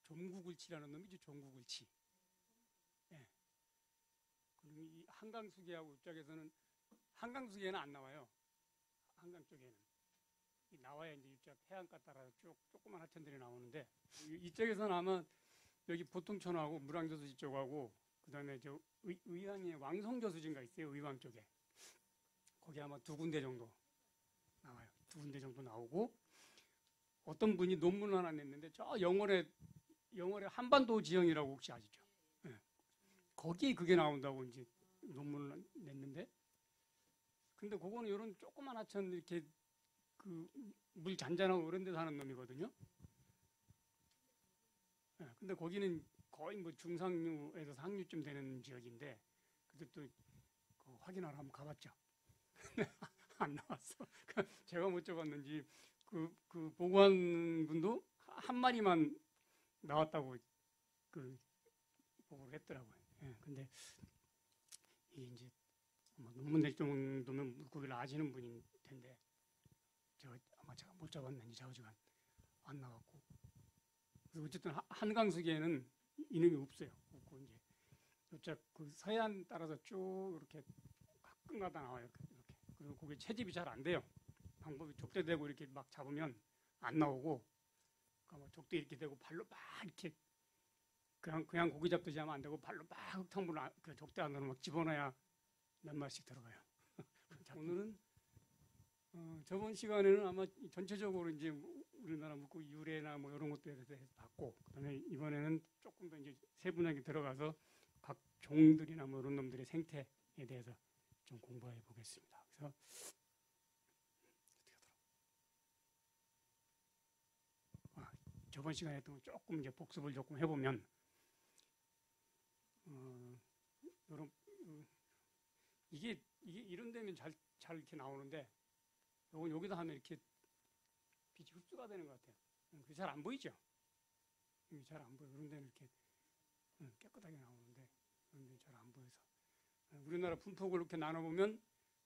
종국을치라는 놈이죠. 종국을치. 예. 그리고 이 한강수계하고 이쪽에서는 한강수계는 안 나와요. 한강 쪽에는 나와야 이제 이쪽 해안가 따라서 쭉 조그만 하천들이 나오는데 이쪽에서는 아마 여기 보통천하고 물왕저수지 쪽하고 그다음에 저 의왕의 왕성저수지인가 있어요. 의왕 쪽에 거기 아마 2군데 정도 나와요. 2군데 정도 나오고 어떤 분이 논문을 하나 냈는데 저 영월의 한반도 지형이라고 혹시 아시죠? 네. 거기에 그게 나온다고 이제 논문을 냈는데 근데 그거는 이런 조그만 하천 이렇게 그 물 잔잔하고 이런 데 사는 놈이거든요. 네. 근데 거기는 거의 뭐 중상류에서 상류쯤 되는 지역인데 그때 또 그 확인하러 한번 가봤죠. 안 나왔어. 제가 못 적었는지 그 보고한 분도 한 마리만 나왔다고 그 보고를 했더라고요. 예, 근데 이게 이제 뭐 논문 낼 정도면 물고기를 아시는 분일 텐데 아마 제가 못 잡았는지 좌우지간 안 나왔고 그래서 어쨌든 한강수계에는 이놈이 없어요. 없고 이제 요쪽 그 서해안 따라서 쭉 이렇게 가끔가다 나와요. 이렇게 그리고 그게 채집이 잘 안 돼요. 방법이 족대되고 이렇게 막 잡으면 안 나오고 그러니까 족대 이렇게 되고 발로 막 이렇게 그냥 고기 잡듯이 하면 안 되고 발로 막 흙탕물을 그 족대 안으로 막 집어넣어야 몇 마리씩 들어가요. 오늘은 저번 시간에는 아마 전체적으로 이제 우리나라 물고기 유래나 뭐 이런 것들에 대해서 봤고 그다음에 이번에는 조금 더 이제 세분하게 들어가서 각 종들이나 뭐 이런 놈들의 생태에 대해서 좀 공부해 보겠습니다. 그래서 저번 시간에 했던 거 조금 이제 복습을 조금 해보면 이런 이게 이런 데면 잘 이렇게 나오는데 여기다 하면 이렇게 빛이 흡수가 되는 것 같아요. 그게 잘 안 보이죠? 잘 안 보여. 이런 데는 이렇게 깨끗하게 나오는데 이런 데는 잘 안 보여서 우리나라 분포를 이렇게 나눠보면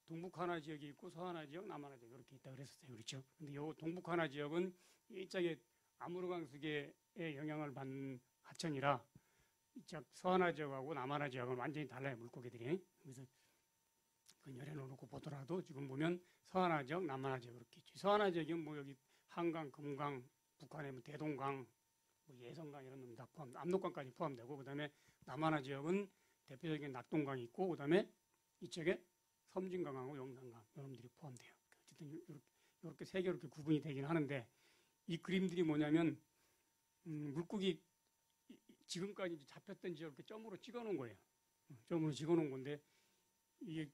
동북하나 지역이 있고 서하나 지역, 남하나 지역 이렇게 있다 그랬었어요. 그렇죠? 근데 요 동북하나 지역은 이쪽에 아무르강수계의 영향을 받는 하천이라 이쪽 서하나 지역하고 남하나 지역은 완전히 달라요. 물고기들이. 그래서 그 열해놓고 보더라도 지금 보면 서하나 지역, 남하나 지역 이렇게 있죠. 서하나 지역은 뭐 여기 한강, 금강, 북한의 뭐 대동강, 뭐 예성강 이런 놈 다 포함, 압록강까지 포함되고 그다음에 남하나 지역은 대표적인 낙동강이 있고 그다음에 이쪽에 섬진강하고 용산강 이런 놈들이 포함돼요. 어쨌든 이렇게 세 개 이렇게 구분이 되긴 하는데 이 그림들이 뭐냐면 물고기 지금까지 잡혔던 지역 이렇게 점으로 찍어놓은 거예요. 점으로 찍어놓은 건데 이게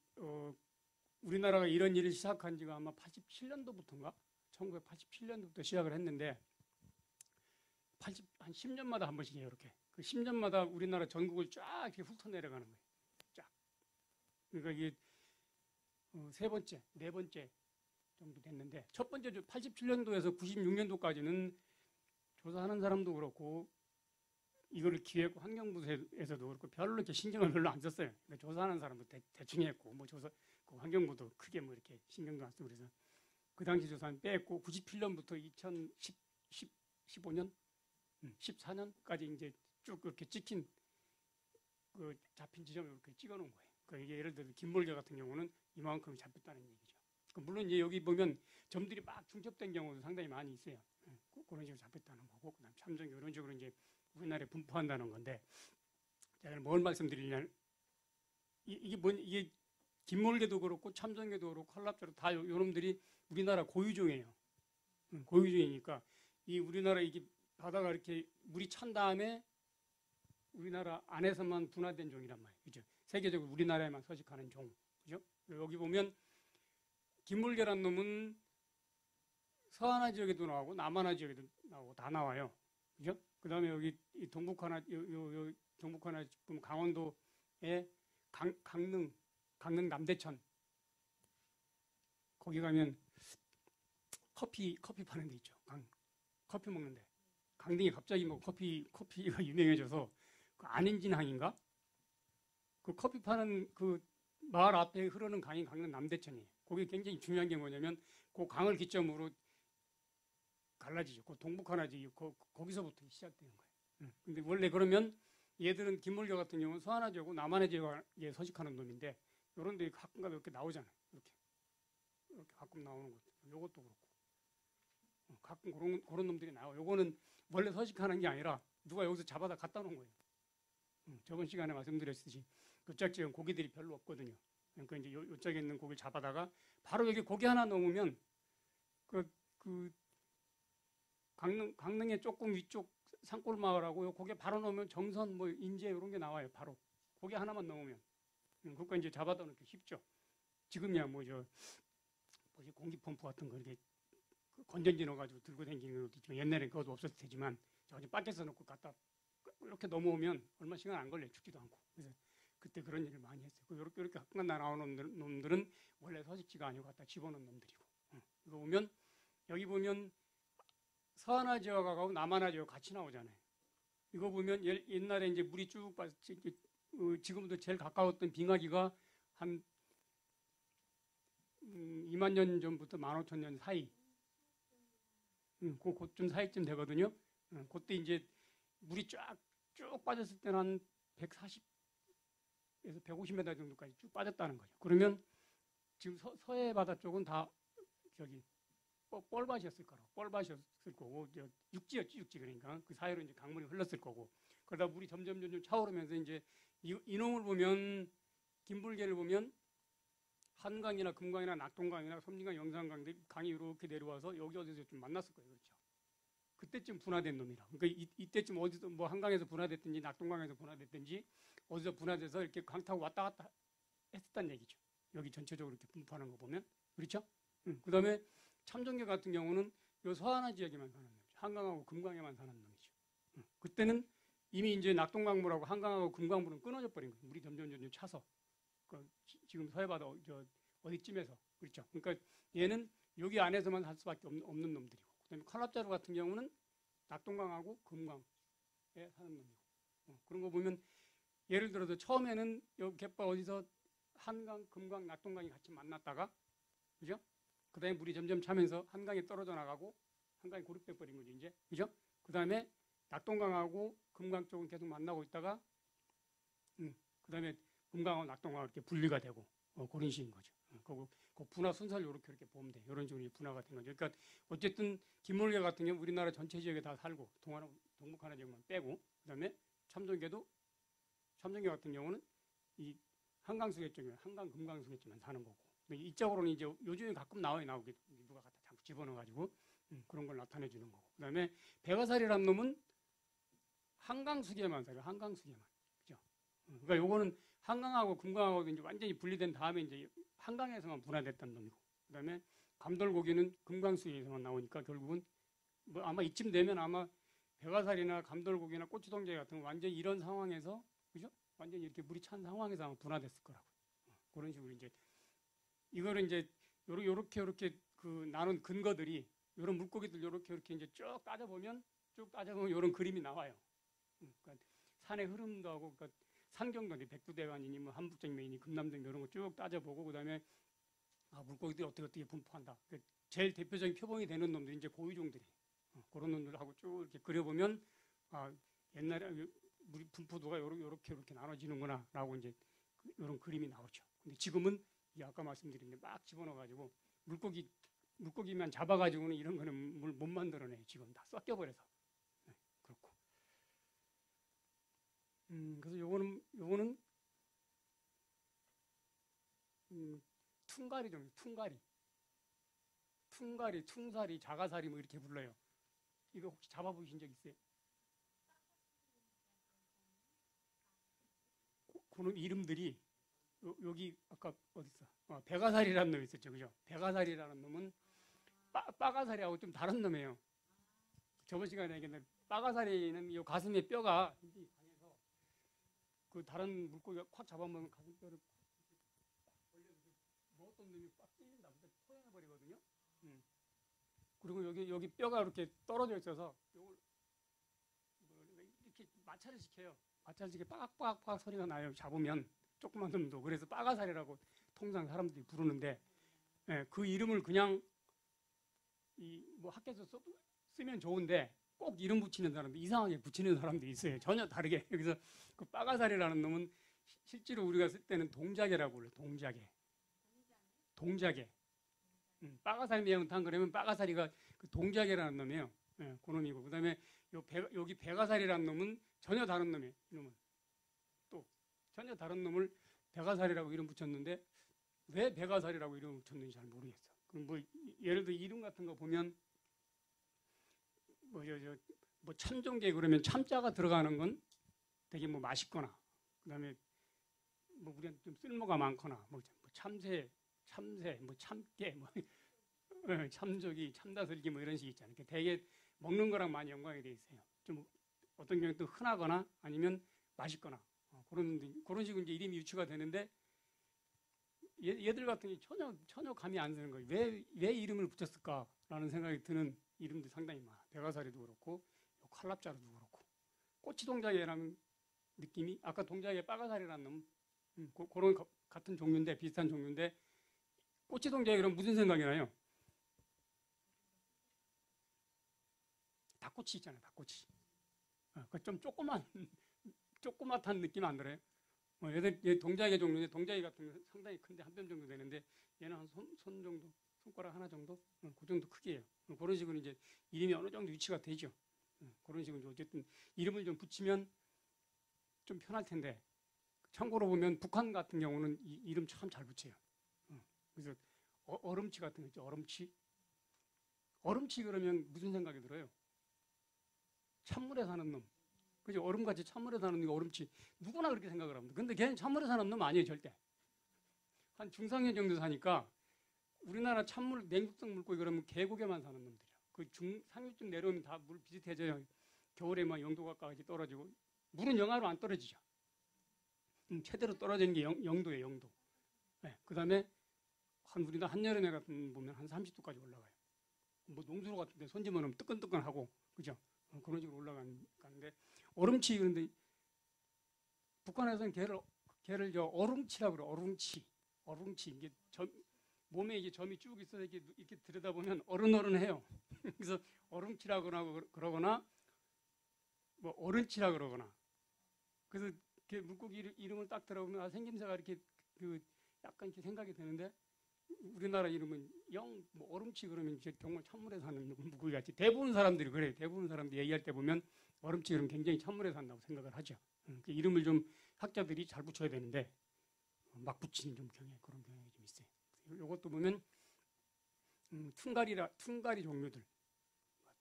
우리나라가 이런 일을 시작한 지가 아마 87년도부터인가 1987년도부터 시작을 했는데 한 10년마다 한 번씩 해요. 이렇게 그 10년마다 우리나라 전국을 쫙 이렇게 훑어 내려가는 거예요. 쫙. 그러니까 이게 세 번째, 네 번째 정도 됐는데 첫 번째 87년도에서 96년도까지는 조사하는 사람도 그렇고 이거를 기획 환경부에서도 그렇고 별로 이렇게 신경을 별로 안 썼어요. 그러니까 조사하는 사람도 대충 했고 뭐 조사 그 환경부도 크게 뭐 이렇게 신경도 안 쓰고 그래서 그 당시 조사는 뺐고 97년부터 2015년, 14년까지 이제 쭉 이렇게 찍힌 그 잡힌 지점을 이렇게 찍어놓은 거예요. 그러니까 이게 예를 들어 김몰개 같은 경우는 이만큼 잡혔다는 얘기죠. 물론 이제 여기 보면 점들이 막 중첩된 경우도 상당히 많이 있어요. 그런 식으로 잡혔다는 거고, 그다음 참전기 이런 식으로 이제 우리나라에 분포한다는 건데, 제가 뭘 말씀드리냐면 이게 김몰개도 그렇고 참전개도 그렇고 콜랍자도 다 요놈들이 우리나라 고유종이에요. 고유종이니까 이 우리나라 이게 바다가 이렇게 물이 찬 다음에 우리나라 안에서만 분화된 종이란 말이에요. 그죠? 세계적으로 우리나라에만 서식하는 종. 그죠? 여기 보면 김몰개란 놈은 서하나 지역에도 나오고 남하나 지역에도 나오고 다 나와요. 그죠? 그 다음에 여기 이 동북하나, 동북하나 보면 강원도에 강릉 남대천. 거기 가면 커피 파는 데 있죠. 커피 먹는데. 강릉이 갑자기 뭐 커피가 유명해져서 그 안인진항인가? 그 커피 파는 그 마을 앞에 흐르는 강이 강릉 남대천이에요. 거기 굉장히 중요한 게 뭐냐면 그 강을 기점으로 갈라지죠. 그 동북하나지 거기서부터 시작되는 거예요. 근데 원래 그러면 얘들은 김물교 같은 경우는 서하나 지역하고 남한의 지역에 서식하는 놈인데 이런 데 가끔가다 이렇게 나오잖아요. 이렇게 가끔 나오는 것. 요것도 그렇고. 가끔 그런 놈들이 나와요. 요거는 원래 서식하는 게 아니라 누가 여기서 잡아다 갖다 놓은 거예요. 저번 시간에 말씀드렸듯이 그쪽 지역은 고기들이 별로 없거든요. 그러니까 이제 요쪽에 있는 고기를 잡아다가 바로 여기 고기 하나 넣으면 그 강릉의 조금 위쪽 산골 마을하고 요 고기 바로 넣으면 정선 뭐 인제 이런 게 나와요. 바로 고기 하나만 넣으면 그거 이제 잡아다 놓기 쉽죠. 지금이야 뭐저 뭐지 공기 펌프 같은 거 이렇게 건전지 넣어가지고 들고 다니는 것도 있지만 옛날에 그것도 없었을 테지만 저 밖에서 놓고 갖다 이렇게 넘어오면 얼마 시간 안 걸려요. 춥지도 않고. 그래서 그때 그런 일을 많이 했어요. 이렇게 가끔 나오는 놈들은 원래 서식지가 아니고 갖다 집어넣은 놈들이고. 이거 보면 여기 보면 서하나 지역하고 남하나 지역 같이 나오잖아요. 이거 보면 옛날에 이제 물이 쭉 빠졌지. 지금도 제일 가까웠던 빙하기가 한 2만 년 전부터 15,000년 사이. 그쯤 사이쯤 되거든요. 그때 이제 물이 쭉 빠졌을 때는 한 140에서 150m 정도까지 쭉 빠졌다는 거죠. 그러면 지금 서해 바다 쪽은 다 저기 뻘밭이었을 거라고. 뻘밭이었을 거고 육지였지 육지 그러니까 그 사이로 이제 강물이 흘렀을 거고 그러다 물이 점점 차오르면서 이제 이놈을 보면 김불개를 보면 한강이나 금강이나 낙동강이나 섬진강, 영산강 강이 이렇게 내려와서 여기 어디서 좀 만났을 거예요. 그렇죠? 그때쯤 분화된 놈이라. 그러니까 이때쯤 어디서 뭐 한강에서 분화됐든지 낙동강에서 분화됐든지 어디서 분화돼서 이렇게 강 타고 왔다 갔다 했었단 얘기죠. 여기 전체적으로 이렇게 분포하는 거 보면 그렇죠? 그다음에 참전개 같은 경우는 요 서하나 지역에만 사는 놈이죠. 한강하고 금강에만 사는 놈이죠. 그때는 이미 이제 낙동강물하고 한강하고 금강물은 끊어져 버린 거예요. 물이 점점 차서 지금 서해바다 어디쯤에서 그렇죠. 그러니까 얘는 여기 안에서만 살 수밖에 없는 놈들이고 그다음에 칼납자루 같은 경우는 낙동강하고 금강에 사는 놈이고 그런 거 보면 예를 들어서 처음에는 여기 갯바 어디서 한강, 금강, 낙동강이 같이 만났다가 그죠? 그다음에 물이 점점 차면서 한강에 떨어져 나가고 한강이 고립돼 버린 거죠 이제 그죠? 그다음에 낙동강하고 금강 쪽은 계속 만나고 있다가 그다음에 금강하고 낙동강하고 이렇게 분리가 되고 그런 식인 거죠. 그 분화 순서를 이렇게 보면 돼. 이런 식으로 분화가 된 거죠. 그러니까 어쨌든 김물개 같은 경우 우리나라 전체 지역에 다 살고 동북 하나 지역만 빼고 그다음에 참전개 같은 경우는 이 한강수계 쪽에 한강 금강수계 쪽만 사는 거고 이쪽으로는 이제 요즘에 가끔 나오게 누가 갖다 자꾸 집어넣어가지고 그런 걸 나타내 주는 거고 그다음에 백아사리라는 놈은 한강수계만 살아요. 한강수계만 그죠? 그러니까 요거는 한강하고 금강하고 이제 완전히 분리된 다음에 이제 한강에서만 분화됐던 놈이고 그다음에 감돌고기는 금강수계에서만 나오니까 결국은 뭐 아마 이쯤 되면 아마 백아사리나 감돌고기나 꼬치동재 같은 거 완전히 이런 상황에서 그죠? 완전히 이렇게 물이 찬 상황에서 아마 분화됐을 거라고. 그런 식으로 이제 이거를 이제 요렇게 그 나눈 근거들이 이런 물고기들 요렇게 이제 쭉 따져보면 이런 그림이 나와요. 그러니까 산의 흐름도 하고 그러니까 산경도 백두대간이니 뭐 한북정맥이니 금남정 이런 거 쭉 따져보고 그다음에 물고기들이 어떻게 분포한다. 제일 대표적인 표본이 되는 놈들이 이제 고유종들이 그런 놈들하고 쭉 이렇게 그려보면 옛날에 물 분포도가 요렇게 나눠지는구나라고 이제 이런 그림이 나오죠. 근데 지금은 아까 말씀드린 막 집어넣어가지고 물고기만 잡아가지고는 이런 거는 물 못 만들어내요. 지금 다 섞여버려서 그렇고. 그래서 요거는 퉁가리 종류, 퉁가리, 퉁사리, 자가사리 뭐 이렇게 불러요. 이거 혹시 잡아보신 적 있어요? 그런 이름들이 여기 아까 어딨어? 백아사리라는 놈이 있었죠, 그죠? 백아사리라는 놈은 빠가사리하고 좀 다른 놈이에요. 저번 시간에 얘기했는데 빠가사리는 이 가슴에 뼈가 강해서 그 다른 물고기가 콱 잡아먹으면 가슴뼈를 벌려서 먹었던 놈이 꽉 찔린다, 토해내 버리거든요. 그리고 여기 뼈가 이렇게 떨어져 있어서 이걸 이렇게 마찰을 시켜요. 마찰을 시켜 빡빡빡 소리가 나요. 잡으면 조그만 놈도. 그래서 빠가사리라고 통상 사람들이 부르는데 그 이름을 그냥 뭐 학교에서 쓰면 좋은데 꼭 이름 붙이는 사람도 이상하게 붙이는 사람도 있어요. 전혀 다르게. 그래서 그 빠가사리라는 놈은 실제로 우리가 쓸 때는 동자개라고 불러요. 동자개. 빠가사리 매운탕 그러면 빠가사리가 그 동자개라는 놈이에요. 예, 그 놈이고. 그 다음에 여기 배가사리라는 놈은 전혀 다른 놈이에요. 이놈은. 또 전혀 다른 놈을 배가사리라고 이름 붙였는데 왜 배가사리라고 이름 붙였는지 잘 모르겠어. 뭐 예를 들어 이름 같은 거 보면 뭐 참종개 그러면 참자가 들어가는 건 되게 뭐 맛있거나 그다음에 뭐 우리한테 좀 쓸모가 많거나 뭐 참새, 뭐 참깨, 뭐 참조기, 참다슬기 뭐 이런 식 있잖아요. 되게 먹는 거랑 많이 연관이 돼 있어요. 좀 어떤 경우는 또 흔하거나 아니면 맛있거나 그런 식으로 이제 이름이 유추가 되는데 얘들 같은 게 전혀 감이 안 드는 거예요. 왜 이름을 붙였을까라는 생각이 드는 이름도 상당히 많아. 배가사리도 그렇고 칼납자루도 그렇고 꼬치동자개라는 느낌이 아까 동자개 빠가사리라는 놈 그런 같은 종류인데 비슷한 종류인데 꼬치동자개 그럼 무슨 생각이 나요? 닭꼬치 있잖아요. 닭꼬치. 좀 조그맣다는 느낌 안 들어요? 얘 동자개 종류인데 동자개 같은 거 상당히 큰데 한 뼘 정도 되는데 얘는 한 손 정도, 손가락 하나 정도, 그 정도 크기예요. 그런 식으로 이제 이름이 어느 정도 유치가 되죠. 그런 식으로 어쨌든 이름을 좀 붙이면 좀 편할 텐데 참고로 보면 북한 같은 경우는 이름 참 잘 붙여요. 그래서 얼음치 같은 거 있죠. 얼음치 그러면 무슨 생각이 들어요? 찬물에 사는 놈. 그죠? 얼음같이 찬물에 사는 게 얼음치. 누구나 그렇게 생각을 합니다. 근데 걔는 찬물에 사는 놈 아니에요, 절대. 한 중상해 정도 사니까 우리나라 찬물, 냉국성 물고기 그러면 계곡에만 사는 놈들이야. 그 상류쯤 내려오면 다 물 비슷해져요. 겨울에 막 영도가까지 떨어지고. 물은 영하로 안 떨어지죠. 최대로 떨어지는 게 영도예요, 영도. 네, 그 다음에 우리나라 한여름에 같은 보면 한 30도까지 올라가요. 뭐 농수로 같은데 손 집어넣으면 뜨끈뜨끈하고, 그죠? 그런 식으로 올라가는데 얼음치 그런데 북한에서는 걔를 얼음치라고 그래요. 얼음치 이게 몸에 이게 점이 쭉 있어서 이렇게 들여다보면 어른어른해요. 그래서 얼음치라고 그러거나 뭐 어른치라 그러거나 그래서 물고기 이름을 딱 들어보면 생김새가 이렇게 약간 이렇게 생각이 드는데 우리나라 이름은 뭐 얼음치 그러면 이제 정말 찬물에 사는 물고기 같이 대부분 사람들이 그래요. 대부분 사람들이 얘기할 때 보면 얼음치 그러면 굉장히 찬물에 산다고 생각을 하죠. 그 이름을 좀 학자들이 잘 붙여야 되는데 막 붙이는 그런 경향이 좀 있어요. 이것도 보면 퉁가리 종류들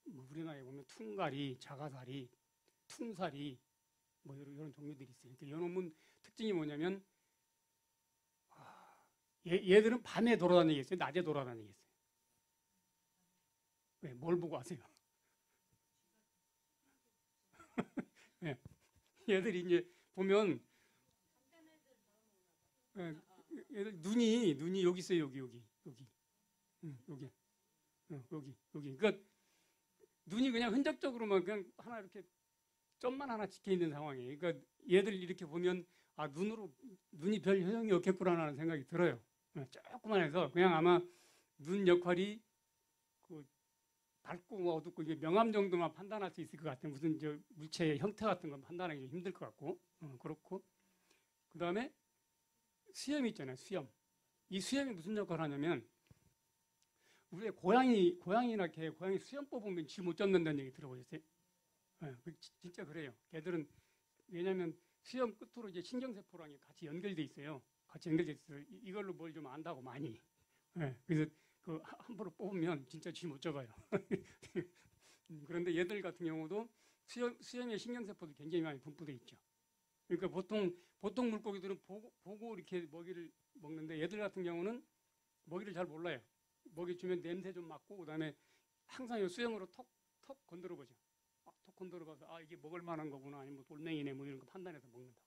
뭐 우리나라에 보면 퉁가리, 자가사리, 퉁사리 뭐 이런 종류들이 있어요. 그러니까 이놈은 특징이 뭐냐면 얘들은 밤에 돌아다니겠어요? 낮에 돌아다니겠어요? 왜? 뭘 보고 아세요? 네. 얘들이 이제 보면 얘들 눈이 여기 있어요. 여기. 그러니까 눈이 그냥 흔적적으로만 그냥 하나 이렇게 점만 하나 찍혀 있는 상황이에요. 그러니까 얘들 이렇게 보면 눈이 별 효용이 없겠구나라는 생각이 들어요. 조금만 해서 그냥 아마 눈 역할이 밝고 어둡고 이게 명암 정도만 판단할 수 있을 것 같아요. 무슨 물체의 형태 같은 건 판단하기 좀 힘들 것 같고 그렇고 그 다음에 수염이 있잖아요. 수염. 이 수염이 무슨 역할을 하냐면 우리의 고양이나 개 고양이 수염 뽑으면 쥐 못 잡는다는 얘기 들어보셨어요? 진짜 그래요. 개들은 왜냐하면 수염 끝으로 이제 신경세포랑 같이 연결돼 있어요. 이걸로 뭘 좀 안다고 많이. 그래서 함부로 뽑으면 진짜 쥐 못 잡아요. 그런데 얘들 같은 경우도 수염의 신경세포도 굉장히 많이 분포돼 있죠. 그러니까 보통 물고기들은 보고 이렇게 먹이를 먹는데 얘들 같은 경우는 먹이를 잘 몰라요. 먹이 주면 냄새 좀 맡고 그다음에 항상 이 수염으로 톡 건드려 보죠. 톡 건드려 봐서 이게 먹을 만한 거구나 아니면 돌멩이네 뭐 이런 거 판단해서 먹는다.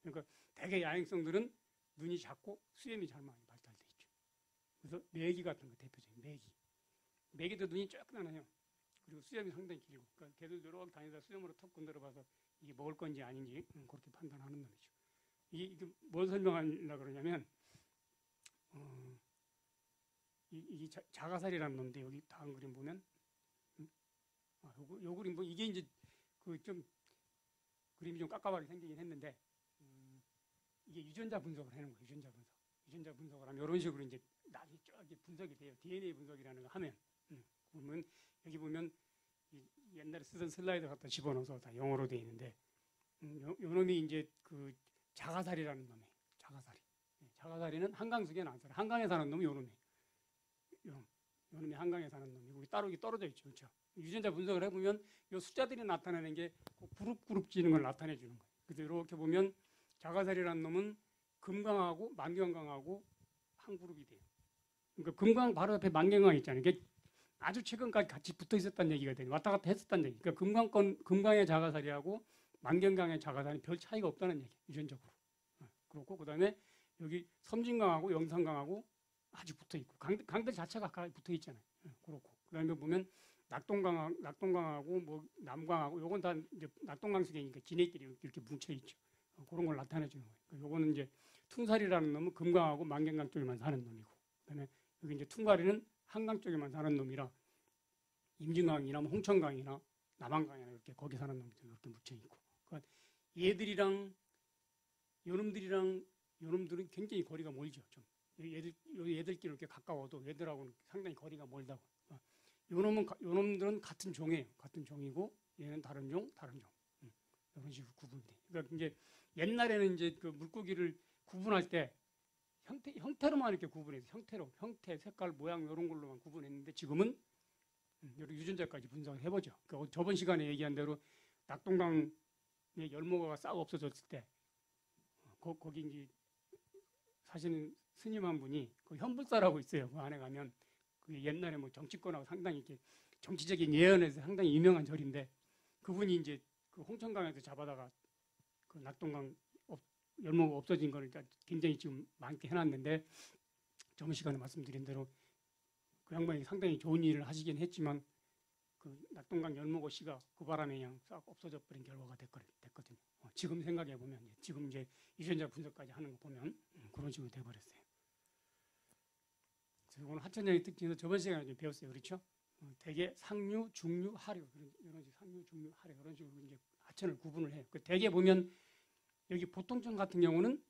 그러니까 대개 야행성들은 눈이 작고 수염이 잘 많이 발달돼 있죠. 그래서 메기 같은 거 대표적인 메기도 눈이 조그만해요. 그리고 수염이 상당히 길고 그러니까 걔들 이렇게 다니다 수염으로 톡 건드려 봐서 이게 먹을 건지 아닌지 그렇게 판단하는 놈이죠. 이게 뭘 설명하려고 그러냐면 이 자가살이라는 놈인데 여기 다음 그림 보면 요 그림 뭐 이게 이제 그 좀 그림이 좀 깝깝하게 생기긴 했는데 이게 유전자 분석을 하는 거예요. 유전자 분석을 하면 이런 식으로 이제 나중에 쭉 분석이 돼요. DNA 분석이라는 거 하면 보면 여기 보면 옛날에 쓰던 슬라이드 갖다 집어넣어서 다 영어로 돼 있는데 요 놈이 이제 그 자가살이라는 놈이에요. 자가살이는 한강속에 안 살아. 한강에 사는 놈이 요 놈이에요. 요 놈이 한강에 사는 놈이고 따로 이게 떨어져 있죠. 그렇죠? 유전자 분석을 해보면 요 숫자들이 나타내는 게 그룹 지는 걸 나타내 주는 거예요. 그래서 이렇게 보면 자가살이라는 놈은 금강하고 만경강하고 한 그룹이 돼요. 그러니까 금강 바로 옆에 만경강 있잖아요. 이게 아주 최근까지 같이 붙어 있었다는 얘기가 돼요. 왔다 갔다 했었다는 얘기. 그러니까 금강의 자가살이하고 만경강의 자가살이 별 차이가 없다는 얘기. 유전적으로. 그렇고 그다음에 여기 섬진강하고 영산강하고 아주 붙어 있고 강들 자체가 가까이 붙어 있잖아요. 그렇고 그다음에 보면 낙동강하고 뭐 남강하고 요건 다 이제 낙동강속이니까 지네끼리 이렇게 뭉쳐 있죠. 그런 걸 나타내 주는 거예요. 요거는 이제 퉁살이라는 놈은 금강하고 만경강 쪽에만 사는 놈이고 그다음에 여기 이제 퉁가리는 한강 쪽에만 사는 놈이라 임진강이나 뭐 홍천강이나 남한강이나 이렇게 거기 사는 놈들 이렇게 뭉쳐 있고 그러니까 얘들이랑 요놈들은 굉장히 거리가 멀죠. 좀 얘들끼리 이렇게 가까워도 얘들하고는 상당히 거리가 멀다고. 요놈들은 같은 종이에요. 같은 종이고 얘는 다른 종. 이런 식으로 구분이 돼. 그러니까 이제 옛날에는 이제 그 물고기를 구분할 때 형태로만 이렇게 구분해서 형태, 색깔, 모양 이런 걸로만 구분했는데 지금은 여러 유전자까지 분석을 해보죠. 그러니까 저번 시간에 얘기한 대로 낙동강에 열무가 싹 없어졌을 때 거기 이제 사시는 스님 한 분이 그 현불사라고 있어요. 그 안에 가면 그 옛날에 뭐 정치권하고 상당히 이렇게 정치적인 예언에서 상당히 유명한 절인데 그분이 이제 그 홍천강에서 잡아다가 그 낙동강 열무가 없어진 거를 굉장히 지금 많게 해놨는데 저번 시간에 말씀드린 대로 그 양반이 상당히 좋은 일을 하시긴 했지만 그 낙동강 열무고 씨가 그 바람에 그냥 싹 없어져 버린 결과가 됐거든요. 지금 생각해 보면 지금 이제 유전자 분석까지 하는 거 보면 그런 식으로 돼버렸어요. 그래서 오늘 하천양의 특징에서 저번 시간에 좀 배웠어요, 그렇죠? 대개 상류, 중류, 하류 이런 식으로 상류, 중류, 하류 이런 식으로 이제 하천을 구분을 해요. 그 대개 보면 여기 보통청 같은 경우는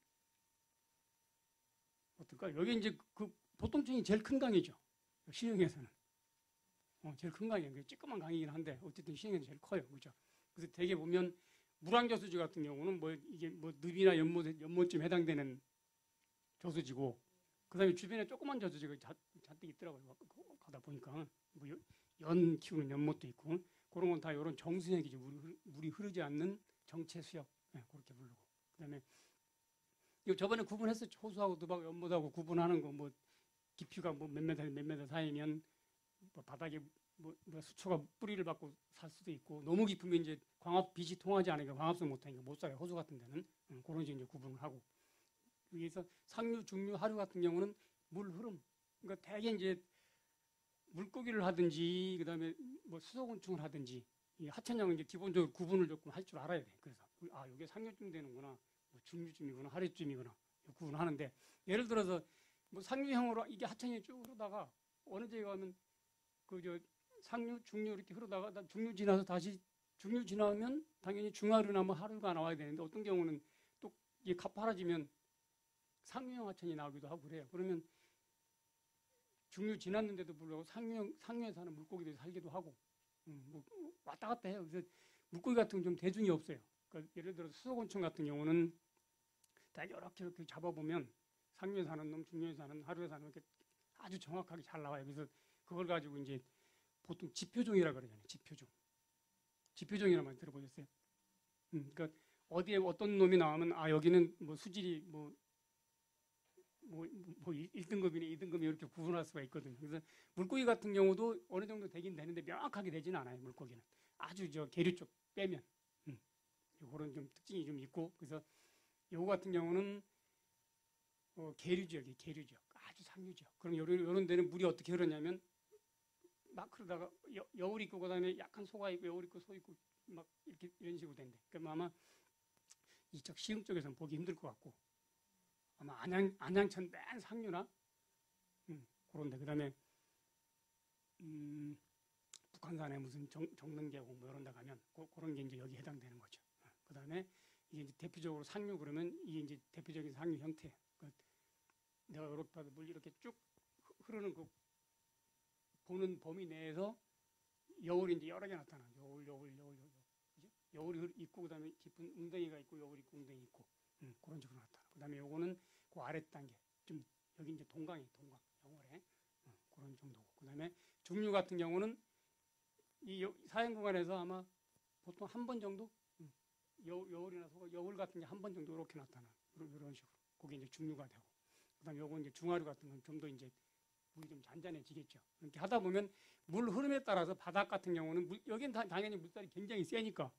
어떨까? 여기 이제 그 보통청이 제일 큰 강이죠. 시흥에서는 제일 큰 강이에요. 찌끄만 강이긴 한데 어쨌든 시흥에는 제일 커요, 그렇죠? 그래서 대개 보면 물안저수지 같은 경우는 뭐 이게 뭐 늪이나 연못쯤 해당되는 저수지고 그다음에 주변에 조그만 저수지가 잔뜩 있더라고요. 가다 보니까 뭐 연 키우는 연못도 있고 그런 건 다 이런 정수역이죠. 물이 흐르지 않는 정체 수역 그렇게 부르고 그다음에 저번에 구분했었죠. 호수하고 늪하고 연못하고 구분하는 거 뭐 깊이가 뭐 몇 메다 사이면 뭐 바닥에 뭐 수초가 뿌리를 받고 살 수도 있고 너무 깊으면 이제 빛이 통하지 않으니까 광합성 못하니까 못 살아요. 호수 같은 데는 그런 식으로 이제 구분을 하고 여기서 상류, 중류, 하류 같은 경우는 물 흐름 그러니까 대개 이제 물고기를 하든지 그다음에 뭐 수소곤충을 하든지 이 하천양은 이제 기본적으로 구분을 조금 할 줄 알아야 돼. 그래서 이게 상류쯤 되는구나, 뭐 중류쯤이구나, 하류쯤이구나 구분하는데 예를 들어서 뭐 상류형으로 이게 하천이 쭉 흐르다가 어느 지에 가면 그 상류, 중류 이렇게 흐르다가 중류 지나서 다시 중류 지나면 당연히 중하류나 뭐 하류가 나와야 되는데 어떤 경우는 또 이게 가파라지면 상류형 하천이 나오기도 하고 그래요. 그러면 중류 지났는데도 불구하고 상류에 사는 물고기들이 살기도 하고 뭐 왔다 갔다 해요. 그래서 물고기 같은 건 좀 대중이 없어요. 그러니까 예를 들어 수소곤충 같은 경우는 다 이렇게 잡아보면 상류에 사는 놈, 중류에 사는, 하류에 사는 이렇게 아주 정확하게 잘 나와요. 그래서 그걸 가지고 이제 보통 지표종이라 그러잖아요. 지표종이라는 말 들어보셨어요? 그러니까 어디에 어떤 놈이 나오면 여기는 뭐 수질이 뭐 1등급이네 2등급이 이렇게 구분할 수가 있거든요. 그래서 물고기 같은 경우도 어느 정도 되긴 되는데 명확하게 되지는 않아요. 물고기는 아주 계류 쪽 빼면 그런 좀 특징이 좀 있고 그래서 요거 같은 경우는 계류지역 아주 상류지역. 그럼 이런 데는 물이 어떻게 흐르냐면 막 흐르다가 여울 있고 그다음에 약간 소가 있고 여울 있고 소 있고 막 이렇게 이런 식으로 된대. 그럼 아마 이쪽 시흥 쪽에서는 보기 힘들 것 같고 아마 안양천 맨 상류나 그런데 그다음에 북한산에 무슨 정릉계곡 뭐 이런 데 가면 그런 게 이제 여기 해당되는 거죠. 그 다음에 이게 이제 대표적으로 상류 그러면 이게 이제 대표적인 상류 형태. 내가 이렇게 봐도 물 이렇게 쭉 흐르는 그 보는 범위 내에서 여울이 이제 여러 개 나타나. 여울. 그죠? 여울이 있고 그다음에 깊은 웅덩이가 있고 여울이 있고 웅덩이 있고 그런 식으로 나타나. 그다음에 요거는 그 아래 단계 좀 여기 이제 동강 영월에 그런 정도고. 그다음에 중류 같은 경우는 이 사행 구간에서 아마 보통 한 번 정도 여울이나 여울 같은 게 한 번 정도 이렇게 나타나. 이런 식으로. 그게 이제 중류가 되고. 그다음에 요거 이제 중하류 같은 건 좀 더 이제 물이 좀 잔잔해지겠죠. 이렇게 하다 보면 물 흐름에 따라서 바닥 같은 경우는 여긴 당연히 물살이 굉장히 세니까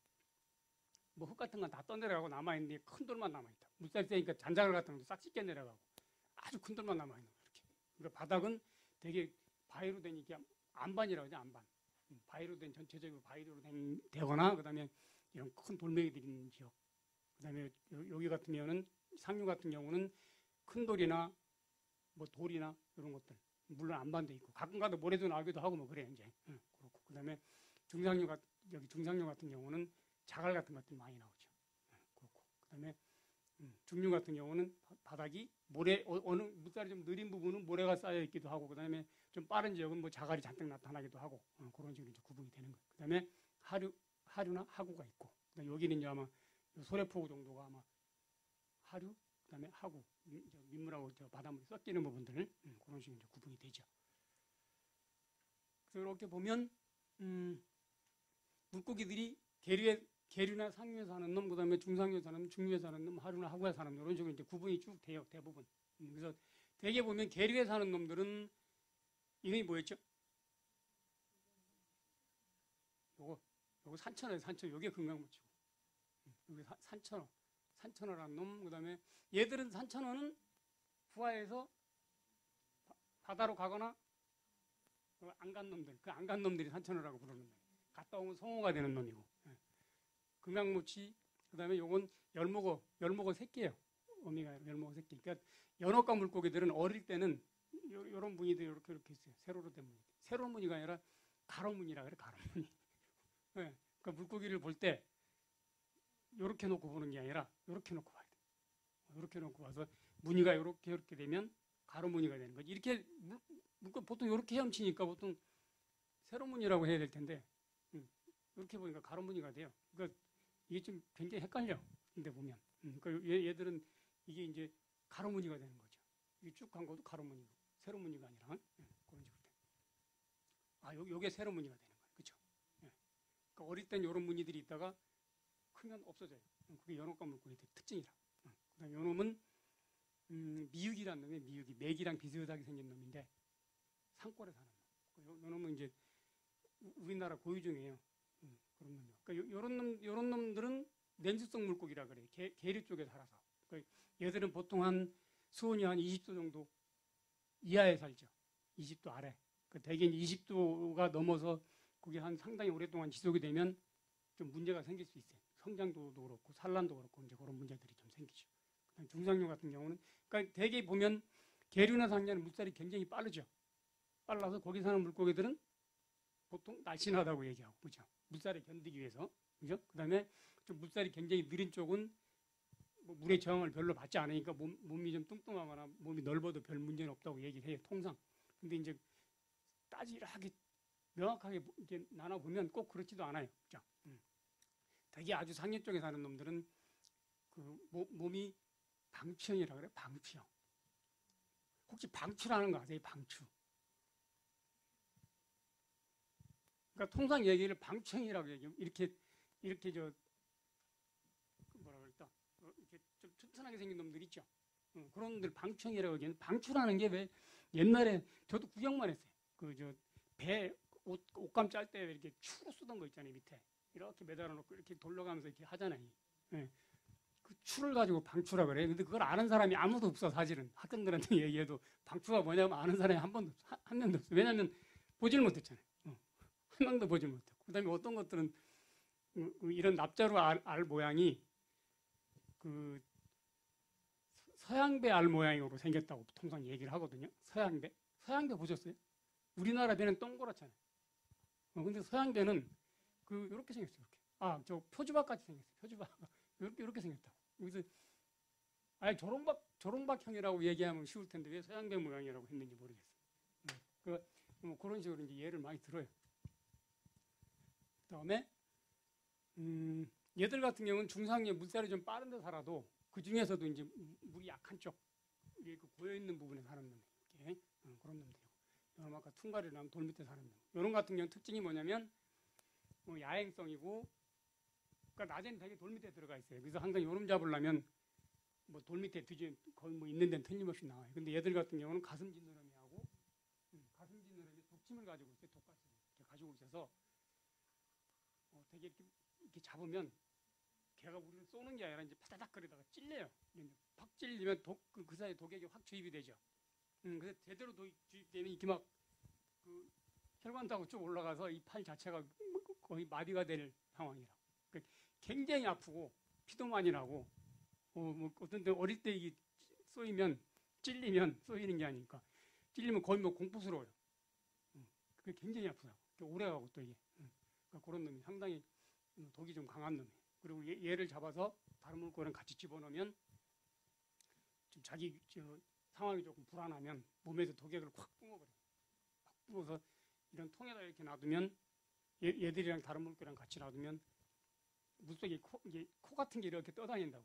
뭐 흙 같은 건 다 떠내려가고 남아있는데 큰 돌만 남아있다. 물살이 세니까 잔장을 같은 것도 싹 씻겨 내려가고 아주 큰 돌만 남아있는 거예요. 이렇게. 그러니까 바닥은 되게 바위로 된 이게 안반이라고 하죠. 안반. 바위로 된 전체적으로 바위로 되거나 그다음에 이런 큰 돌멩이들이 있는 지역. 그다음에 여기 같은 경우는 상류 같은 경우는 큰 돌이나 뭐 돌이나 이런 것들 물론 안반도 있고 가끔가다 모래도 나오기도 하고 뭐 그래 이제 그렇고 그다음에 여기 중상류 같은 경우는 자갈 같은 것들이 많이 나오죠. 그렇고 그다음에 중류 같은 경우는 바닥이 모래 어느 물살이 좀 느린 부분은 모래가 쌓여 있기도 하고 그다음에 좀 빠른 지역은 뭐 자갈이 잔뜩 나타나기도 하고 그런 식으로 이제 구분이 되는 거예요. 그다음에 하류나 하구가 있고 그다음에 여기는 이제 아마 소래포구 정도가 아마 하류 그다음에 하구 민물하고 저 바닷물이 섞이는 부분들 그런 식으로 이제 구분이 되죠. 그래서 이렇게 보면 물고기들이 계류나 상류에 사는 놈, 그다음에 중상류에 사는 놈, 중류에 사는 놈, 하류나 하구에 사는 놈 이런 식으로 이제 구분이 쭉 돼요 대부분. 그래서 대개 보면 계류에 사는 놈들은 이름이 뭐였죠? 요거 산천어예요. 산천어. 요게 금강모치고 요게 산천어라는 놈. 그다음에 얘들은 산천어는 부하에서 바다로 가거나 안 간 놈들, 그 안 간 놈들이 산천어라고 부르는 거예요. 갔다 오면 성어가 되는 놈이고. 금강모치, 그다음에 요건 열목어 새끼예요. 어미가 열목어 새끼. 그러니까 연어과 물고기들은 어릴 때는 요런 무늬들이 이렇게 있어요. 세로로 된 무늬. 세로 무늬가 아니라 가로 무늬라 그래. 가로 무늬. 네. 그러니까 물고기를 볼 때 요렇게 놓고 보는 게 아니라 요렇게 놓고 봐야 돼. 요렇게 놓고 봐서 무늬가 요렇게 되면 가로 무늬가 되는 거지. 이렇게 보통 요렇게 헤엄치니까 보통 세로 무늬라고 해야 될 텐데 이렇게 보니까 가로 무늬가 돼요. 그러니까 이게 좀 굉장히 헷갈려. 근데 보면 그러니까 얘들은 이게 이제 가로 무늬가 되는 거죠. 이게 쭉 간 것도 가로 무늬고 세로 무늬가 아니라 그런 식으로 돼. 요게 세로 무늬가 되는 거예요. 그렇죠? 그러니까 어릴 땐 이런 무늬들이 있다가 크면 없어져요. 그게 연어과 물고기의 특징이라. 그다음 요 놈은 미육이라는 놈이 미육이 맥이랑 비슷하게 생긴 놈인데 산골에 사는 놈. 요 놈은 이제 우리나라 고유종이에요. 그런 놈이요. 그러니까 요런 놈들은 냉수성 물고기라 그래요. 계류 쪽에 살아서. 그러니까 얘들은 보통 한 수온이 한 20도 정도 이하에 살죠. 20도 아래. 대개 20도가 넘어서 그게 한 상당히 오랫동안 지속이 되면 좀 문제가 생길 수 있어요. 성장도도 그렇고 산란도 그렇고 이제 그런 문제들이 좀 생기죠. 중상류 같은 경우는 그러니까 대개 보면 계류나 상류는 물살이 굉장히 빠르죠. 빨라서 거기 사는 물고기들은 보통 날씬하다고 얘기하고 그죠. 물살에 견디기 위해서 그죠. 그다음에 좀 물살이 굉장히 느린 쪽은 뭐 물의 저항을 별로 받지 않으니까 몸이 좀 뚱뚱하거나 몸이 넓어도 별 문제는 없다고 얘기를 해요. 통상. 근데 이제 따지하게 명확하게 이렇게 나눠보면 꼭 그렇지도 않아요. 그죠. 되게 아주 상류 쪽에 사는 놈들은 그 몸이 방추형이라고 그래요. 방추형. 혹시 방추라는 거 아세요? 방추. 그러니까 통상 얘기를 방추형이라고 얘기해요. 이렇게 저 뭐라 그럴까? 이렇게 좀 튼튼하게 생긴 놈들 있죠. 그런 놈들 방추형이라고 얘기해요. 방추라는 게 왜 옛날에 저도 구경만 했어요. 그 저 배 옷감 짤 때 이렇게 추로 쓰던 거 있잖아요. 밑에 이렇게 매달아 놓고 이렇게 돌려가면서 이렇게 하잖아요. 네. 그 추를 가지고 방추라 그래요. 근데 그걸 아는 사람이 아무도 없어. 사실은 학생들한테 얘기해도 방추가 뭐냐면 아는 사람이 한 명도 없어. 왜냐하면 보질 못했잖아요. 한 명도 보질 못했고. 그다음에 어떤 것들은 이런 납자루 알 모양이 그 서양배 알 모양으로 생겼다고 통상 얘기를 하거든요. 서양배 보셨어요? 우리나라 배는 동그랗잖아요. 근데 서양대는 이렇게 생겼어요. 이렇게. 저 표주박 같이 생겼어요. 표주박. 이렇게 생겼다고. 그래서 아예 조롱박형이라고 얘기하면 쉬울 텐데 왜 서양대 모양이라고 했는지 모르겠어요. 그런 식으로 이제 예를 많이 들어요. 그다음에 얘들 같은 경우는 중상에 물살이 좀 빠른 데 살아도 그 중에서도 이제 물이 약한 쪽, 고여 있는 부분에 사는 놈, 이렇게 그런 놈들이고, 이런 아까 퉁가리랑 돌 밑에 사는 놈. 이런 같은 경우 특징이 뭐냐면 야행성이고, 그러니까 낮에는 되게 돌 밑에 들어가 있어요. 그래서 항상 요놈 잡으려면 돌 밑에 거의 있는 데는 틀림없이 나와요. 근데 얘들 같은 경우는 가슴 지느러미하고 가슴 지느러미 독침을 가지고 있어요. 독가슴 이렇게 가지고 있어서 되게 이렇게 잡으면 걔가 우리를 쏘는 게 아니라 이제 파다닥거리다가 찔려요. 팍 찔리면 그 사이에 독액이 확 주입이 되죠. 그래서 제대로 주입되면 이렇게 막 혈관 타고 쭉 올라가서 이 팔 자체가 거의 마비가 될 상황이라. 굉장히 아프고 피도 많이 나고 어떤 때 어릴 때 이게 찔리면 쏘이는 게 아니니까 찔리면 거의 공포스러워요. 그게 굉장히 아프다고. 오래가고 또 이게. 그러니까 그런 놈이 상당히 독이 좀 강한 놈이에요. 그리고 얘를 잡아서 다른 물고기랑 같이 집어넣으면 좀 자기 상황이 조금 불안하면 몸에서 독액을 확 뿜어버려요. 확 뿜어서 이런 통에다 이렇게 놔두면 얘들이랑 다른 물고기랑 같이 놔두면 물속에 코 같은 게 이렇게 떠다닌다고.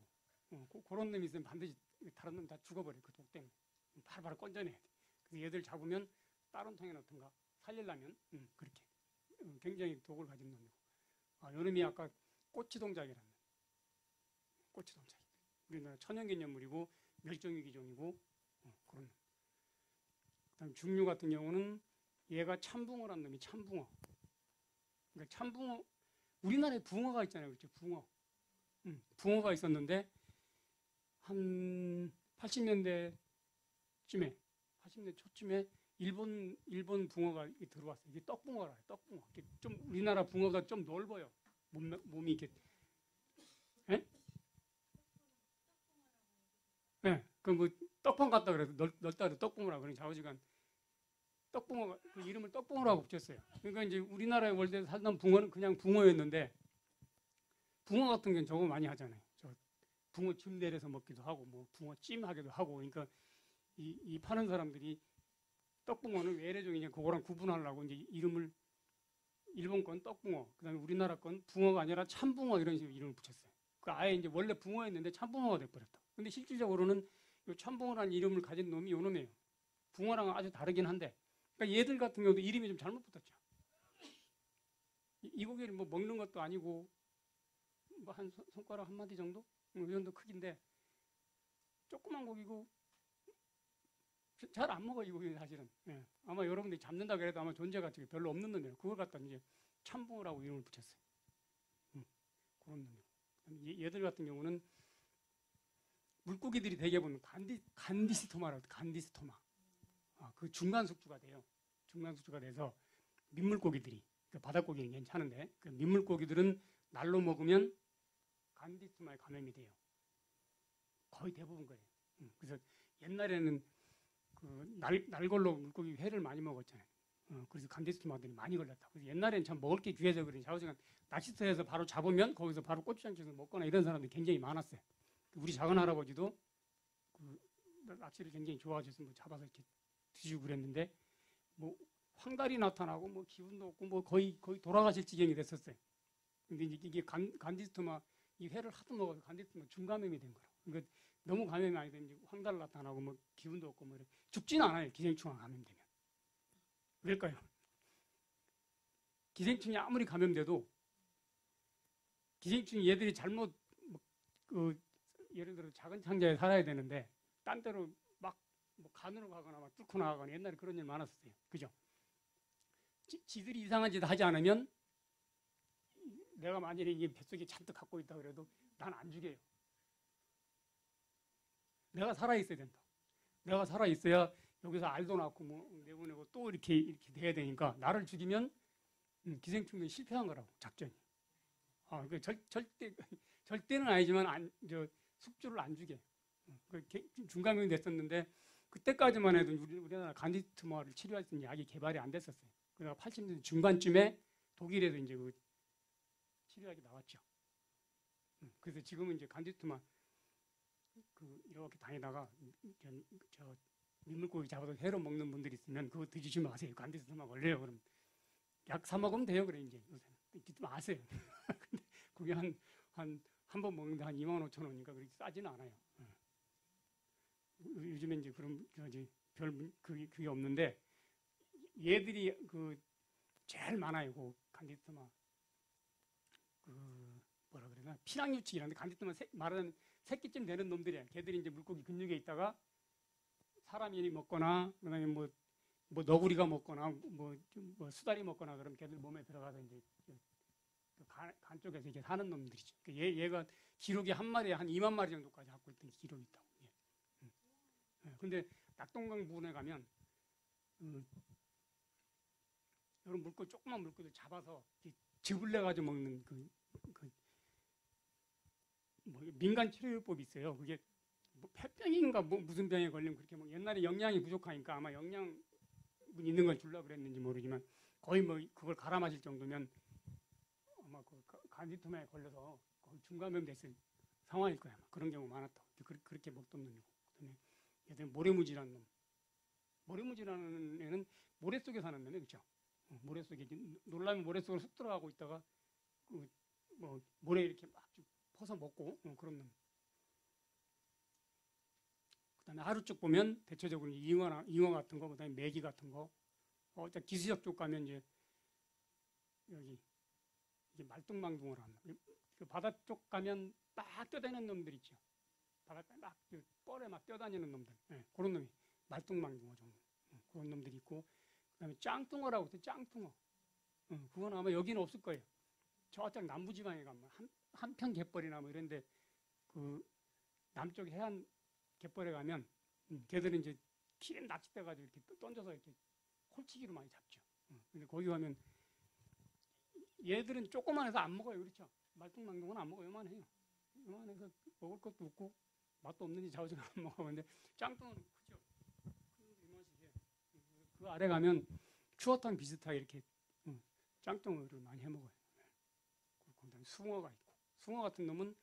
그런 놈이 있으면 반드시 다른 놈 다 죽어버려요. 그 독 때문에. 바로바로 건져내야 돼. 그래서 얘들 잡으면 다른 통에 넣든가 살리려면 그렇게 굉장히 독을 가진 놈이고. 요놈이 아까 꼬치동작이라는 꼬치동작. 우리나라 천연기념물이고 멸종위기종이고 그런 놈. 그다음 중류 같은 경우는 얘가 참붕어라는 놈이 참붕어. 그러니까 참붕어, 우리나라에 붕어가 있잖아요. 그렇죠? 붕어가 있었는데 한 80년대 초쯤에 일본 붕어가 들어왔어요. 이게 떡붕어라 해요. 떡붕어. 좀 우리나라 붕어보다 좀 넓어요. 몸이 이렇게. 예? 네. 떡방 같다 그래서 넓다 그래서 떡붕어라 그러니 좌우지간 떡붕어가 그 이름을 떡붕어라고 붙였어요. 그러니까 이제 우리나라에 원래 살던 붕어는 그냥 붕어였는데 붕어 같은 경우는 저거 많이 하잖아요. 붕어 즙 내려서 먹기도 하고 붕어 찜 하기도 하고. 그러니까 이 파는 사람들이 떡붕어는 외래종이냐 그거랑 구분하려고 이제 이름을 일본 건 떡붕어, 그다음에 우리나라 건 붕어가 아니라 참붕어 이런 식으로 이름을 붙였어요. 아예 이제 원래 붕어였는데 참붕어가 돼버렸다. 근데 실질적으로는 이 참붕어라는 이름을 가진 놈이 요 놈이에요. 붕어랑은 아주 다르긴 한데, 그러니까 얘들 같은 경우도 이름이 좀 잘못 붙었죠. 이 고기를 먹는 것도 아니고 한 손가락 한 마디 정도, 이 정도 크기인데 조그만 고기고. 잘 안 먹어 이 고기 사실은. 예. 아마 여러분들이 잡는다 그래도 아마 존재 가치가 별로 없는 놈이에요. 그걸 갖다 이제 참붕어라고 이름을 붙였어요. 그런 놈이에요. 얘들 같은 경우는 물고기들이 대개 보면 간디스토마라고 해요. 간디스토마. 그 중간 숙주가 돼요. 중간 숙주가 돼서 민물고기들이, 바닷고기는 괜찮은데 그 민물고기들은 날로 먹으면 간디스토마에 감염이 돼요. 거의 대부분 거예요. 그래서 옛날에는 날걸로 물고기 회를 많이 먹었잖아요. 그래서 간디스토마들이 많이 걸렸다. 그래서 옛날에는 참 먹을 게 귀해서 그런지 좌우지간 낚시터에서 바로 잡으면 거기서 바로 고추장쳐서 먹거나 이런 사람들이 굉장히 많았어요. 우리 작은 할아버지도 낚시를 굉장히 좋아하셔서 잡아서 이렇게 드시고 그랬는데 황달이 나타나고 기운도 없고 거의 돌아가실 지경이 됐었어요. 근데 이게 간디스토마 이 회를 하도 먹어서 간디스토마 중감염이 된 거라고. 그러니까 너무 감염이 많이 되면 황달 나타나고 기운도 없고 죽지는 않아요. 기생충에 감염되면. 왜일까요? 기생충이 아무리 감염돼도 기생충이 얘들이 잘못 예를 들어 작은 창자에 살아야 되는데 딴 데로 막 간으로 가거나 뚫고 나가거나 옛날에 그런 일 많았었어요. 그죠? 지들이 이상한 짓 하지 않으면 내가 만약에 이게 뱃속에 잔뜩 갖고 있다 그래도 난 안 죽여요. 내가 살아있어야 된다. 내가 살아있어야 여기서 알도 낳고 내보내고 또 이렇게 돼야 되니까 나를 죽이면 기생충이 실패한 거라고, 작전이. 절대는 아니지만 숙주를 안 죽여. 중감염이 됐었는데 그때까지만 해도 우리나라 간디스토마를 치료할 수 있는 약이 개발이 안 됐었어요. 그래서 80년대 중반쯤에 독일에서 이제 그 치료약이 나왔죠. 그래서 지금은 이제 간디스트만 그 이렇게 다니다가 저 민물고기 잡아서 회로 먹는 분들이 있으면 그거 드시지 마세요. 간디스트만 걸려요. 그럼 약 사 먹으면 돼요. 그래 이제 요새 듣지 마세요. 근데 그게 한 번 먹는데 한 25,000원이니까 그렇게 싸지는 않아요. 요즘에 이제 그런 그게 없는데 얘들이 그 제일 많아요. 그 간디스트만 그 뭐라 그러나 피낭유치라는데 간디스트만 말하는 새끼쯤 되는 놈들이야. 걔들이 이제 물고기 근육에 있다가 사람이 먹거나 그다음에 뭐 너구리가 먹거나 뭐 수달이 먹거나 그러면 걔들 몸에 들어가서 이제 간 쪽에서 이렇게 사는 놈들이죠. 얘가 기록이 한 마리에 한 2만 마리 정도까지 갖고 있던 기록이 있다고. 근데 낙동강 부근에 가면 이런 물고기 조그만 물고기를 잡아서 즙을 내 가지고 먹는 뭐 민간 치료요법이 있어요. 그게 뭐 폐병인가 뭐 무슨 병에 걸리면 그렇게 뭐 옛날에 영양이 부족하니까 아마 영양 있는 걸 주려고 그랬는지 모르지만 거의 뭐 그걸 갈아 마실 정도면 아마 그 간디토마에 걸려서 거의 중감염 됐을 상황일 거야. 아마. 그런 경우 많았다. 그렇게 먹던 놈이고. 그다음에 얘들 모래무지라는 놈. 모래무지라는 애는 모래 속에 사는 놈이에요. 그렇죠? 모래 속에 놀라면 모래 속으로 쑥 들어가고 있다가 뭐 모래 이렇게 막 퍼서 먹고 그런 놈. 그다음에 하루 쪽 보면 대체적으로 잉어 같은 거, 그다음에 메기 같은 거. 기수역 쪽 가면 이제 여기 이게 말뚝망둥어를 한다. 그 바다 쪽 가면 막 뛰어다니는 놈들 있죠. 바닷가에 막 뻘에 막 뛰어다니는 놈들. 그런 놈이 말뚝망둥어 정도. 그런 놈들이 있고, 그다음에 짱뚱어라고 해서 짱뚱어. 그건 아마 여기는 없을 거예요. 저쪽 남부지방에 가면 한편 갯벌이나 뭐 이런데 그 남쪽 해안 갯벌에 가면 걔들은 이제 키를 낚싯대 가지고 이렇게 던져서 이렇게 홀치기로 많이 잡죠. 근데 거기 가면 얘들은 조그만해서 안 먹어요. 그렇죠? 말뚝망둥어는 안 먹어요. 요만해요. 요만해서 먹을 것도 없고 맛도 없는지 자우지가 안 먹어. 근데 짱뚱어는 크죠. 그 아래 가면 추어탕 비슷하게 이렇게 짱뚱어를 많이 해 먹어요. 그다음에 숭어가 있고, 숭어 같은 놈은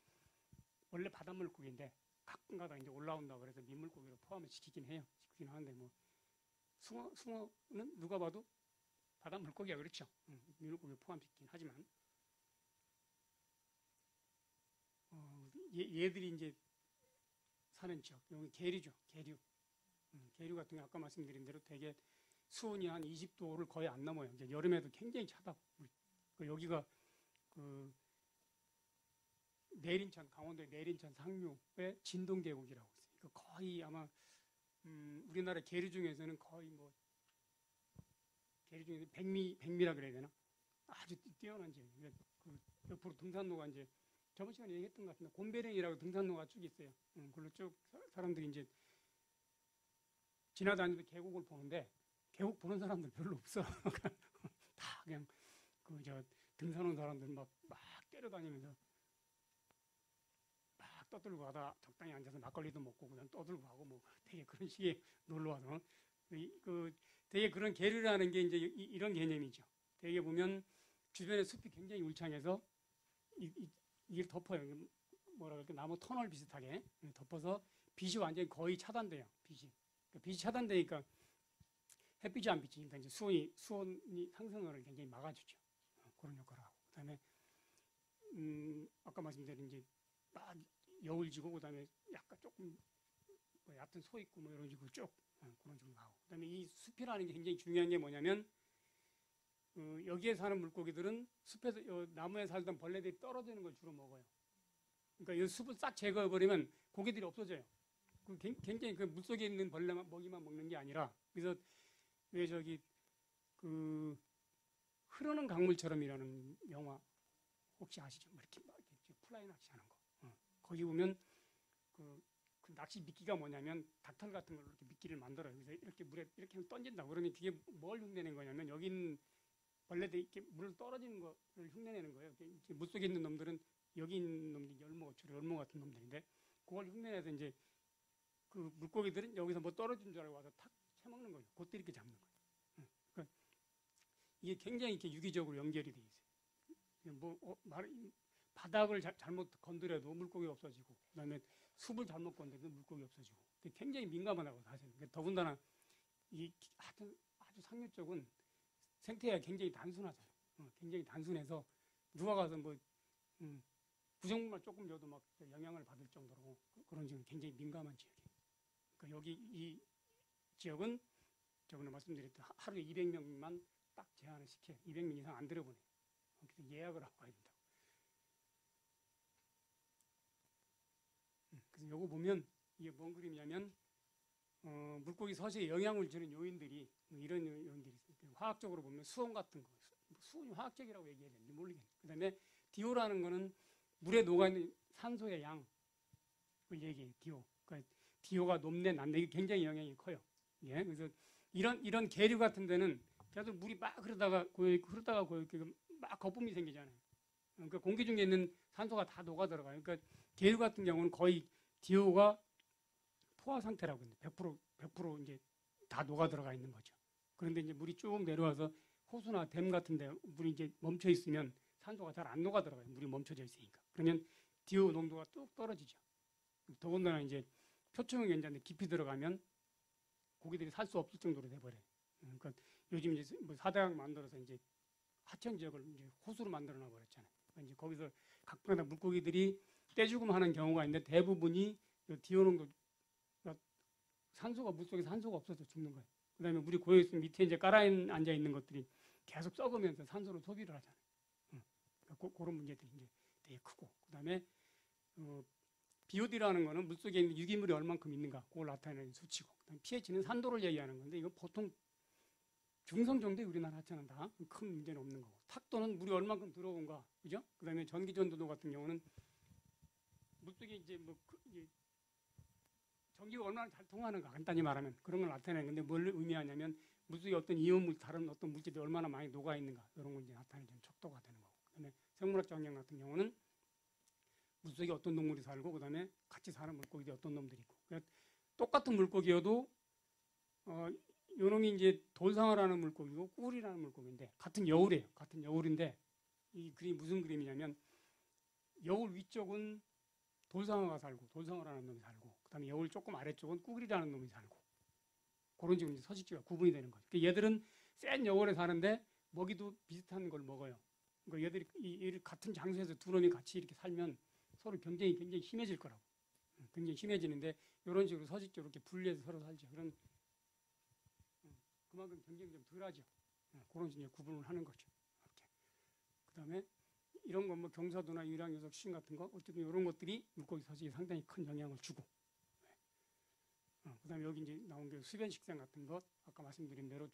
원래 바닷물고기인데 가끔가다 이제 올라온다 그래서 민물고기로 포함을 시키긴 해요. 시키긴 하는데 뭐 숭어는 누가 봐도 바닷물고기야. 그렇죠? 민물고기에 포함시키긴 하지만 얘들이 이제 사는 지역, 여기 계류죠. 계류. 계류 같은 게 아까 말씀드린 대로 되게 수온이 한 20도를 거의 안 넘어요. 이제 여름에도 굉장히 차다고. 여기가 그 내린천, 강원도의 내린천 상류의 진동계곡이라고 있어요. 거의 아마 우리나라 계류 중에서는 거의 뭐 계류 중에서 백미라 그래야 되나? 아주 뛰어난 지역. 그 옆으로 등산로가 이제 저번 시간에 얘기했던 것 같은데 곰배령이라고 등산로가 쭉 있어요. 그걸로 쭉 사람들이 이제 지나다니면서 계곡을 보는데 계곡 보는 사람들 별로 없어. 다 그냥 등산 온 사람들 막 때려다니면서 막 떠들고 가다 적당히 앉아서 막걸리도 먹고 그냥 떠들고 가고 뭐 되게 그런 식의 놀러 와서 되게 그런 계류라는 게 이제 이런 개념이죠. 되게 보면 주변에 숲이 굉장히 울창해서 이게 덮어요. 뭐라 그럴까 나무 터널 비슷하게 덮어서 빛이 완전히 거의 차단돼요. 빛이 차단되니까 햇빛이 안 비치니까 이제 수온이 상승을 굉장히 막아주죠. 그런 역할을 하고 그다음에 아까 말씀드린 이제 막 여울지고 그다음에 약간 조금 뭐 얕은 소 있고 뭐 이런 식으로 쭉 그런 식으로 하고 그다음에 이 숲이라는 게 굉장히 중요한 게 뭐냐면 여기에 사는 물고기들은 숲에서 나무에 살던 벌레들이 떨어지는 걸 주로 먹어요. 그러니까 이 숲을 싹 제거해버리면 고기들이 없어져요. 굉장히 그 물속에 있는 벌레만 먹이만 먹는 게 아니라 그래서 왜 흐르는 강물처럼이라는 영화 혹시 아시죠? 이렇게 플라이 낚시하는 거. 거기 보면 그 낚시 미끼가 뭐냐면 닭털 같은 걸로 이렇게 미끼를 만들어요. 그래서 이렇게 물에 이렇게 던진다. 그러면 그게 뭘 흉내내는 거냐면 여기 있는 벌레들이 이렇게 물을 떨어지는 거를 흉내내는 거예요. 물 속에 있는 놈들은 여기 있는 놈들이 열무 같은 놈들인데 그걸 흉내내서 이제 그 물고기들은 여기서 뭐 떨어진 줄 알고 와서 탁 채먹는 거예요. 그때 이렇게 잡는 거예요. 그러니까 이게 굉장히 이렇게 유기적으로 연결이 돼 있어요. 바닥을 잘못 건드려도 물고기가 없어지고, 그다음에 숲을 잘못 건드려도 물고기 없어지고, 굉장히 민감하다고 사실. 더군다나 이 아주 상류 쪽은 생태계가 굉장히 단순하잖아요. 굉장히 단순해서 누가 가서 부정물만 조금 줘도 막 영향을 받을 정도로 그런 지금 굉장히 민감한 지역이에요. 그러니까 여기 이 지역은 저번에 말씀드렸던 하루에 200명만 딱 제한을 시켜요. 200명 이상 안 들어보내요. 그래서 예약을 하고 가야 된다고. 그래서 요거 보면 이게 뭔 그림이냐면 물고기 서식에 영향을 주는 요인들이 이런 요인들이 있어요. 화학적으로 보면 수온 같은 거, 수온이 화학적이라고 얘기해야 되는지 모르겠네요. 그다음에 DO라는 거는 물에 녹아있는 산소의 양을 얘기해요. DO. 그러니까 DO가 높네 낮네 이게 굉장히 영향이 커요. 예, 그래서 이런 계류 같은 데는 계속 물이 막 흐르다가 고여있고 막 거품이 생기잖아요. 그러니까 공기 중에 있는 산소가 다 녹아 들어가요. 그러니까 계류 같은 경우는 거의 DO가 포화 상태라고 있는데 100% 이제 다 녹아 들어가 있는 거죠. 그런데 이제 물이 쭉 내려와서 호수나 댐 같은데 물이 이제 멈춰 있으면 산소가 잘 안 녹아 들어가요. 물이 멈춰져 있으니까. 그러면 DO 농도가 뚝 떨어지죠. 더군다나 이제 표층은 괜찮은데 깊이 들어가면 고기들이 살 수 없을 정도로 돼버려요. 그러니까 요즘 이제 사대강 만들어서 이제 하천 지역을 이제 호수로 만들어 놔 버렸잖아요. 그러니까 이제 거기서 각각의 물고기들이 떼죽음하는 경우가 있는데 대부분이 DO 농도 산소가 물속에 산소가 없어서 죽는 거예요. 그다음에 물이 고여 있으면 밑에 이제 깔아앉아 있는 것들이 계속 썩으면서 산소를 소비를 하잖아요. 그러니까 그런 문제들이 이제 되게 크고, 그다음에 BOD라는 거는 물속에 있는 유기물이 얼만큼 있는가 그걸 나타내는 수치고, 그다음에 pH는 산도를 얘기하는 건데 이거 보통 중성 정도의 우리나라 하천은 다 큰 문제는 없는 거고, 탁도는 물이 얼만큼 들어온가, 그죠? 그다음에 전기 전도도 같은 경우는 물속에 이제 전기가 얼마나 잘 통하는가 간단히 말하면 그런 걸 나타내는 건데 뭘 의미하냐면 물속에 어떤 이온물 다른 어떤 물질이 얼마나 많이 녹아 있는가 이런 걸 이제 나타내는 척도가 되는 거고, 그다음에 생물학적 영향 같은 경우는 물속에 어떤 동물이 살고 그다음에 같이 사는 물고기들이 어떤 놈들이 있고, 그러니까 똑같은 물고기여도 요놈이 이제 돌상어라는 물고기고 꿀이라는 물고기인데 같은 여울이에요. 같은 여울인데 이 그림이 무슨 그림이냐면 여울 위쪽은 돌상어가 살고 돌상어라는 놈이 살고, 그다음에 여울 조금 아래쪽은 꿀이라는 놈이 살고, 그런 식으로 이제 서식지가 구분이 되는 거죠. 그러니까 얘들은 센 여울에 사는데 먹이도 비슷한 걸 먹어요. 그러니까 얘들이 이 같은 장소에서 두 놈이 같이 이렇게 살면 서로 경쟁이 굉장히 심해질 거라고. 굉장히 심해지는데 이런 식으로 서식적으로 이렇게 분리해서 서로 살죠. 그런 그만큼 경쟁이 좀 덜하죠. 그런 식으로 구분을 하는 거죠. 이렇게. 그다음에 이런 건 뭐 경사도나 유량 요석 수준 같은 거 어쨌든 이런 것들이 물고기 서식에 상당히 큰 영향을 주고, 그다음에 여기 이제 나온 게 수변 식생 같은 것 아까 말씀드린 대로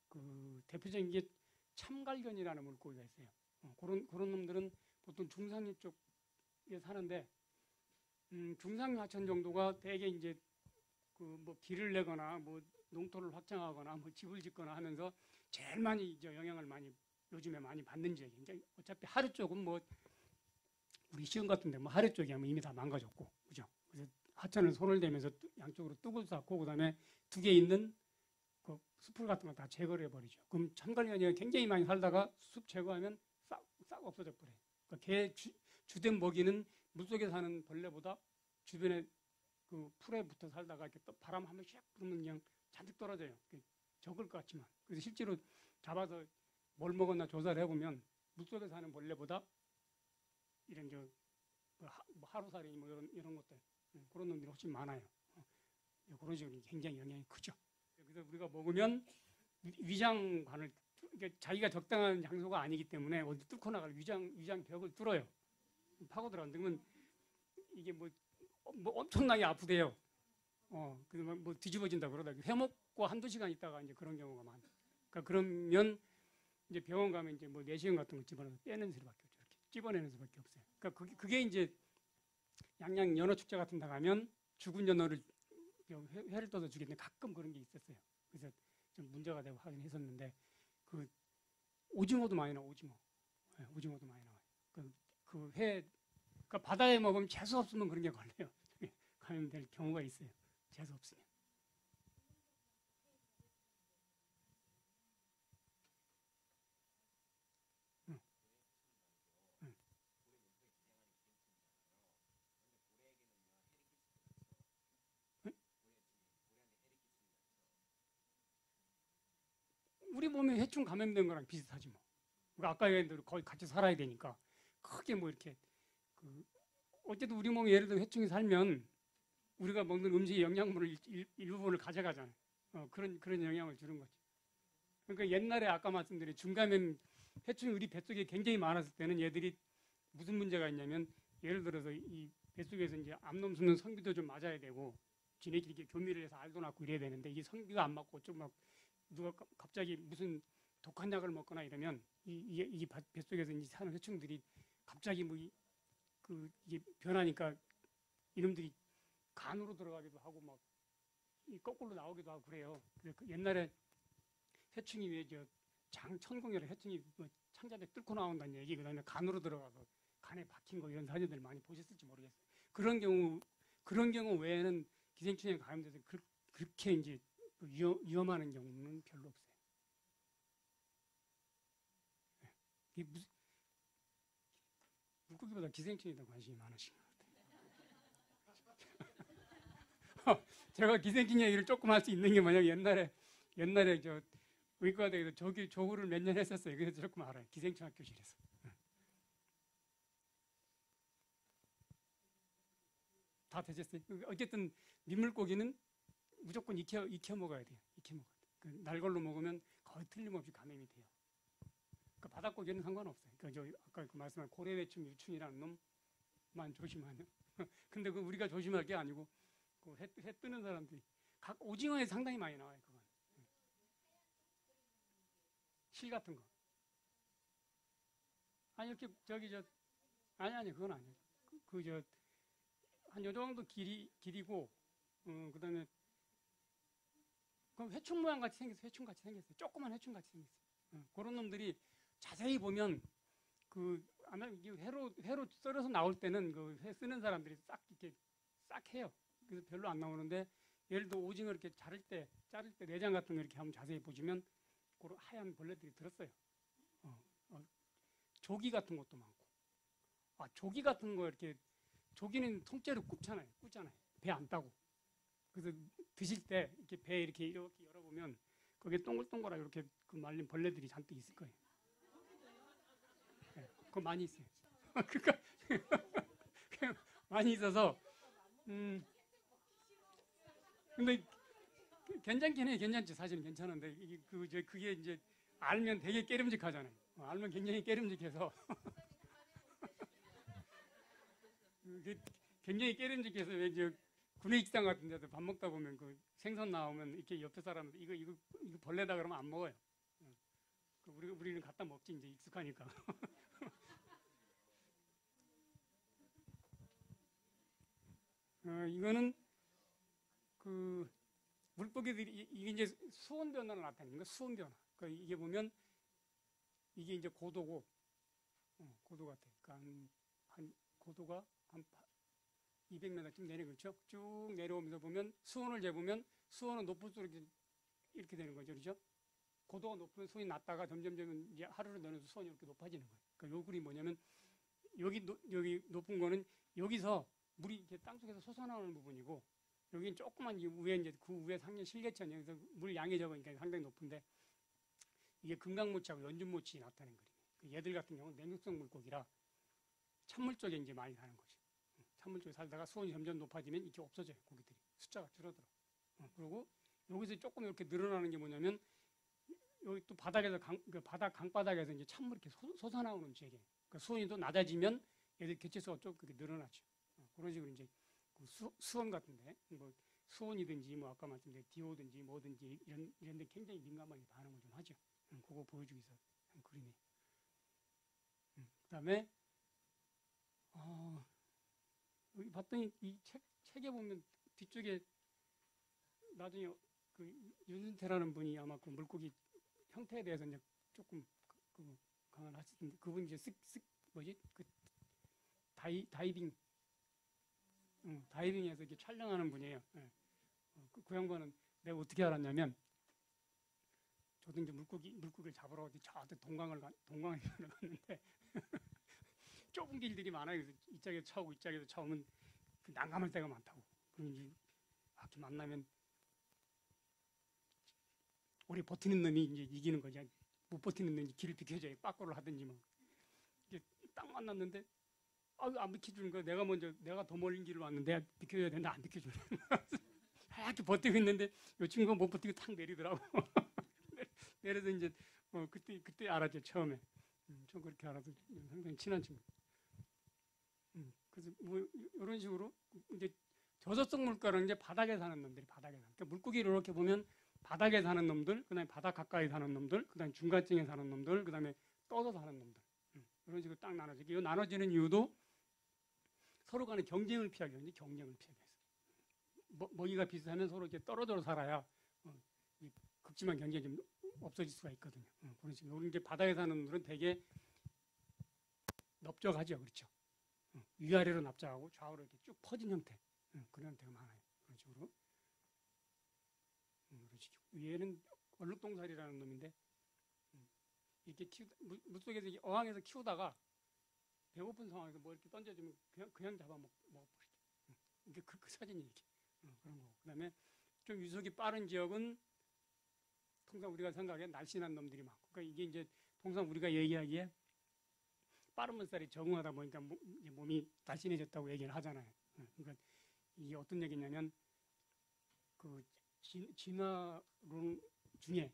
그 대표적인 게 참갈견이라는 물고기가 있어요. 그런 놈들은 보통 중상류 쪽에 사는데 중상류 하천 정도가 대개 이제 그 뭐 길을 내거나 뭐 농토를 확장하거나 뭐 집을 짓거나 하면서 제일 많이 이제 영향을 많이 요즘에 많이 받는 지역이, 이제 어차피 하류 쪽은 뭐 우리 시흥 같은데 뭐 하류 쪽이 하면 이미 다 망가졌고, 그죠? 그래서 하천을 손을 대면서 양쪽으로 뚝을 쌓고 그다음에 두 개 있는 그 숲을 같은 거 다 제거를 해버리죠. 그럼 참갈견이 굉장히 많이 살다가 숲 제거하면 싹 없어져 버려요. 그러니까 걔 주된 먹이는 물속에 사는 벌레보다 주변에 그 풀에 붙어 살다가 이렇게 또 바람 한번 샥 불면 그냥 잔뜩 떨어져요. 적을 것 같지만. 그래서 실제로 잡아서 뭘 먹었나 조사를 해보면 물속에 사는 벌레보다 이런 하루살이 뭐 이런 것들 그런 놈들이 훨씬 많아요. 그런 식으로 굉장히 영향이 크죠. 그래서 우리가 먹으면 위장관을 자기가 적당한 장소가 아니기 때문에 어디 뚫고 나갈 위장 벽을 뚫어요. 파고 들어간다. 그러면 이게 뭐 엄청나게 아프대요. 그래서 뭐 뒤집어진다 그러다 해먹고 한두 시간 있다가 이제 그런 경우가 많아요. 그러니까 그러면 이제 병원 가면 이제 뭐 내시경 같은 거 집어넣어서 빼는 수밖에 없죠. 이렇게 집어내는 수밖에 없어요. 그러니까 그게 이제 양양 연어 축제 같은 데 가면 죽은 연어를 회를 떠서 주겠는데 가끔 그런 게 있었어요. 그래서 좀 문제가 되고 하긴 했었는데 그 오징어도 많이 나와. 오징어도 많이 나와요. 그 회 그러니까 바다에 먹으면 재수 없으면 그런 게 걸려요. 감염될 경우가 있어요. 재수 없으면. 우리 몸에 해충 감염된 거랑 비슷하지 뭐. 그러니까 아까 얘기한 대로 거의 같이 살아야 되니까 크게 뭐 이렇게 어쨌든 우리 몸에 예를 들어 해충이 살면 우리가 먹는 음식의 영양분을 일부분을 가져가잖아요. 그런 영향을 주는 거죠. 그러니까 옛날에 아까 말씀드린 중감염 해충이 우리 뱃속에 굉장히 많았을 때는 얘들이 무슨 문제가 있냐면 예를 들어서 이 뱃속에서 이제 암놈 수는 성비도 좀 맞아야 되고 지네끼리 이렇게 교미를 해서 알도 낳고 이래야 되는데 이게 성비가 안 맞고 좀 막 누가 갑자기 무슨 독한 약을 먹거나 이러면 이 뱃속에서 이제 사는 해충들이 갑자기 뭐 이게 변하니까 이놈들이 간으로 들어가기도 하고 막 거꾸로 나오기도 하고 그래요. 그래서 옛날에 해충이 왜저 장천공이라 해충이 뭐 창자대 뚫고 나온다는 얘기 그다음에 간으로 들어가서 간에 박힌 거 이런 사진들 많이 보셨을지 모르겠어요. 그런 경우 외에는 기생충에 감염돼서 그렇게 이제 위험하는 경우는 별로 없어요. 이게 무슨 물고기보다 기생충에 더 관심이 많으신 것 같아요. 제가 기생충 얘기를 조금 할 수 있는 게 뭐냐면 옛날에 저 의과대에서 조구를 몇 년 했었어요. 그래서 조금 알아요. 기생충 학교실에서. 다 되셨어요? 어쨌든 민물고기는 무조건 익혀 먹어야 돼요. 익혀 먹어야 돼요. 날 걸로 먹으면 거의 틀림없이 감염이 돼요. 그러니까 바닷고기는 상관없어요. 그러니까 아까 말씀한 고래대충 유충이라는 놈만 조심하는. 근데 우리가 조심할 게 아니고 해 뜨는 사람들이 오징어에 상당히 많이 나와요. 그건 실 같은 거. 아니 이렇게 아니 그건 아니에요. 한 요 정도 길이고 그다음에 회충 모양 같이 생겼어요. 회충 같이 생겼어요. 조그만 회충 같이 생겼어요. 그런 놈들이 자세히 보면 아마 회로 썰어서 나올 때는 회 쓰는 사람들이 싹 해요. 그래서 별로 안 나오는데 예를 들어 오징어 이렇게 자를 때 내장 같은 거 이렇게 한번 자세히 보시면 그런 하얀 벌레들이 들었어요. 조기 같은 것도 많고. 조기 같은 거 이렇게 조기는 통째로 굽잖아요. 배 안 따고. 그래서 드실 때 이렇게 배 이렇게 열어보면 거기에 동글동글하게 이렇게 말린 벌레들이 잔뜩 있을 거예요. 네, 그거 많이 있어요. 그러니까 많이 있어서 근데 괜찮긴 해요. 괜찮지. 사실은 괜찮은데 그게 이제 알면 되게 깨름직하잖아요. 알면 굉장히 깨름직해서 굉장히 깨름직해서 왜 구내식당 같은 데서 밥 먹다 보면 생선 나오면 이렇게 옆에 사람들 이거 벌레다 그러면 안 먹어요. 우리는 갖다 먹지 이제 익숙하니까. 이거는 물고기들이 이게 이제 수온 변화를 나타내는 거 수온 변화. 이게 보면 이게 이제 고도 같아. 그러니까 한 고도가 한 200m쯤 내려 그렇죠? 쭉 내려오면서 보면 수온을 재보면 수온은 높을수록 이렇게 되는 거죠, 그렇죠? 고도가 높으면 수온이 낮다가 점점 이제 하루를 내면서 수온이 이렇게 높아지는 거예요. 그러니까 요 글이 뭐냐면 여기 높은 거는 여기서 물이 이렇게 땅속에서 솟아나오는 부분이고 여기는 조그만 위에 이제 그 위에 상면 실개천 여기서 물 양이 적으니까 상당히 높은데 이게 금강모치하고 연준모치 나타낸 거예요. 얘들 같은 경우는 냉육성 물고기라 찬물 쪽에 이제 많이 사는 거죠. 찬물 쪽에 살다가 수온이 점점 높아지면 이렇게 없어져요. 고기들이 숫자가 줄어들어. 그리고 여기서 조금 이렇게 늘어나는 게 뭐냐면 여기 또 바닥에서 바닥 강바닥에서 이제 찬물이 이렇게 솟아나오는 지역에 그러니까 수온이 또 낮아지면 얘들 개체수가 좀 그렇게 늘어나죠. 그런 식으로 이제 수온 같은데 뭐 수온이든지 뭐 아까 말씀드린 DO든지 뭐든지 이런데 굉장히 민감하게 반응을 좀 하죠. 그거 보여주기 위해서 한 그림이에요. 그다음에 여기 봤더니 이 책에 보면 뒤쪽에 나중에 윤순태라는 분이 아마 그 물고기 형태에 대해서 이제 조금 강을 하시던데 그분이 이제 뭐지 다이빙 다이빙에서 이렇게 촬영하는 분이에요. 네. 그 양반은 내가 어떻게 알았냐면 저도 이제 물고기를 잡으러 어디 저한테 동강에 갔는데 좁은 길들이 많아요. 그래서 이쪽에서 차오고 이쪽에서 차오면 난감할 때가 많다고. 그럼 이제 이렇게 만나면 오래 버티는 놈이 이제 이기는 거지. 못 버티는 놈이 길을 비켜줘야 빠꾸를 하든지 뭐. 이게 딱 만났는데 안 비켜주는 거야. 내가 더 멀린 길을 왔는데 비켜줘야 되는데 안 비켜주는 거야. 이렇게 버티고 있는데 이 친구가 못 버티고 탁 내리더라고. 내려서 이제 그때 알았죠. 처음에. 좀 그렇게 알아서 상당히 친한 친구. 그래서 뭐 이런 식으로 이제 저저성 물가는 이제 바닥에 사는 놈들이 바닥에 사는. 그러니까 물고기를 이렇게 보면 바닥에 사는 놈들, 그다음에 바닥 가까이 사는 놈들, 그다음에 중간층에 사는 놈들, 그다음에 떠서 사는 놈들. 이런 식으로 딱 나눠지고 이 나눠지는 이유도 서로 간의 경쟁을 피하기 위해서 경쟁을 피하기 위해서. 먹이가 비슷하면 서로 이렇게 떨어져 살아야 이 극심한 경쟁이 좀 없어질 수가 있거든요. 그런 식으로 우리 이제 바닥에 사는 놈들은 되게 넓적하죠, 그렇죠. 위아래로 납작하고 좌우로 이렇게 쭉 퍼진 형태. 그런 형태가 많아요. 그런 식으로. 그런 식으로. 위에는 얼룩동살이라는 놈인데 이렇게 물속에서 어항에서 키우다가 배고픈 상황에서 뭐 이렇게 던져주면 그냥 잡아 먹어버리죠. 이게 그 사진이 이렇게 그런 거고. 그다음에 좀 유속이 빠른 지역은 통상 우리가 생각해 날씬한 놈들이 많고. 그러니까 이게 이제 통상 우리가 얘기하기에 빠른 물살이 적응하다 보니까 몸이 날씬해졌다고 얘기를 하잖아요. 그러니까 이게 어떤 얘기냐면 그 진화론 중에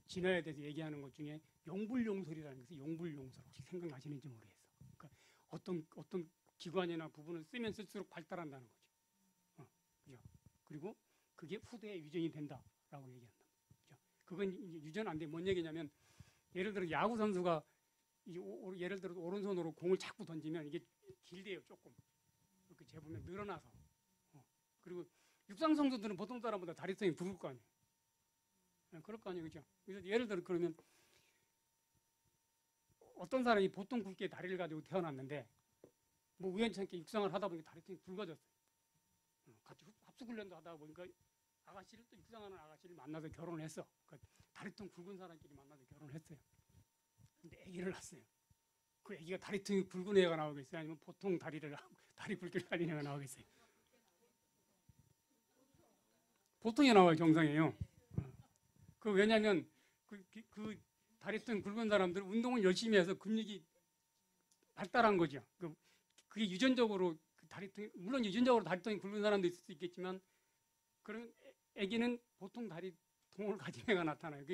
진화에 대해서 얘기하는 것 중에 용불용설이라는 것이 용불용설 혹시 생각나시는지 모르겠어. 그러니까 어떤 기관이나 부분을 쓰면 쓸수록 발달한다는 거죠. 그죠? 그리고 그게 후대에 유전이 된다라고 얘기한다. 그죠? 그건 이제 유전 안 돼. 뭔 얘기냐면 예를 들어 야구 선수가 예를 들어 오른손으로 공을 자꾸 던지면 이게 길대요 조금. 이렇게 재보면 늘어나서. 그리고 육상 선수들은 보통 사람보다 다리통이 굵을 거 아니에요. 그럴 거 아니에요, 그죠? 그래서 예를 들어 그러면 어떤 사람이 보통 굵게 다리를 가지고 태어났는데 뭐 우연찮게 육상을 하다 보니까 다리통이 굵어졌어요. 같이 합숙훈련도 하다 보니까 아가씨를 또 육상하는 아가씨를 만나서 결혼을 했어. 그러니까 다리통 굵은 사람끼리 만나서 결혼을 했어요. 근데 아기를 낳았어요. 그 아기가 다리통이 굵은 애가 나오겠어요? 아니면 보통 다리 굵게 다니는 애가 나오겠어요? 보통이 나와요, 정상이에요. 그 왜냐하면 그 다리통 굵은 사람들은 운동을 열심히 해서 근육이 발달한 거죠. 그게 유전적으로 물론 유전적으로 다리통이 굵은 사람도 있을 수 있겠지만 그런 아기는 보통 다리통을 가진 애가 나타나요.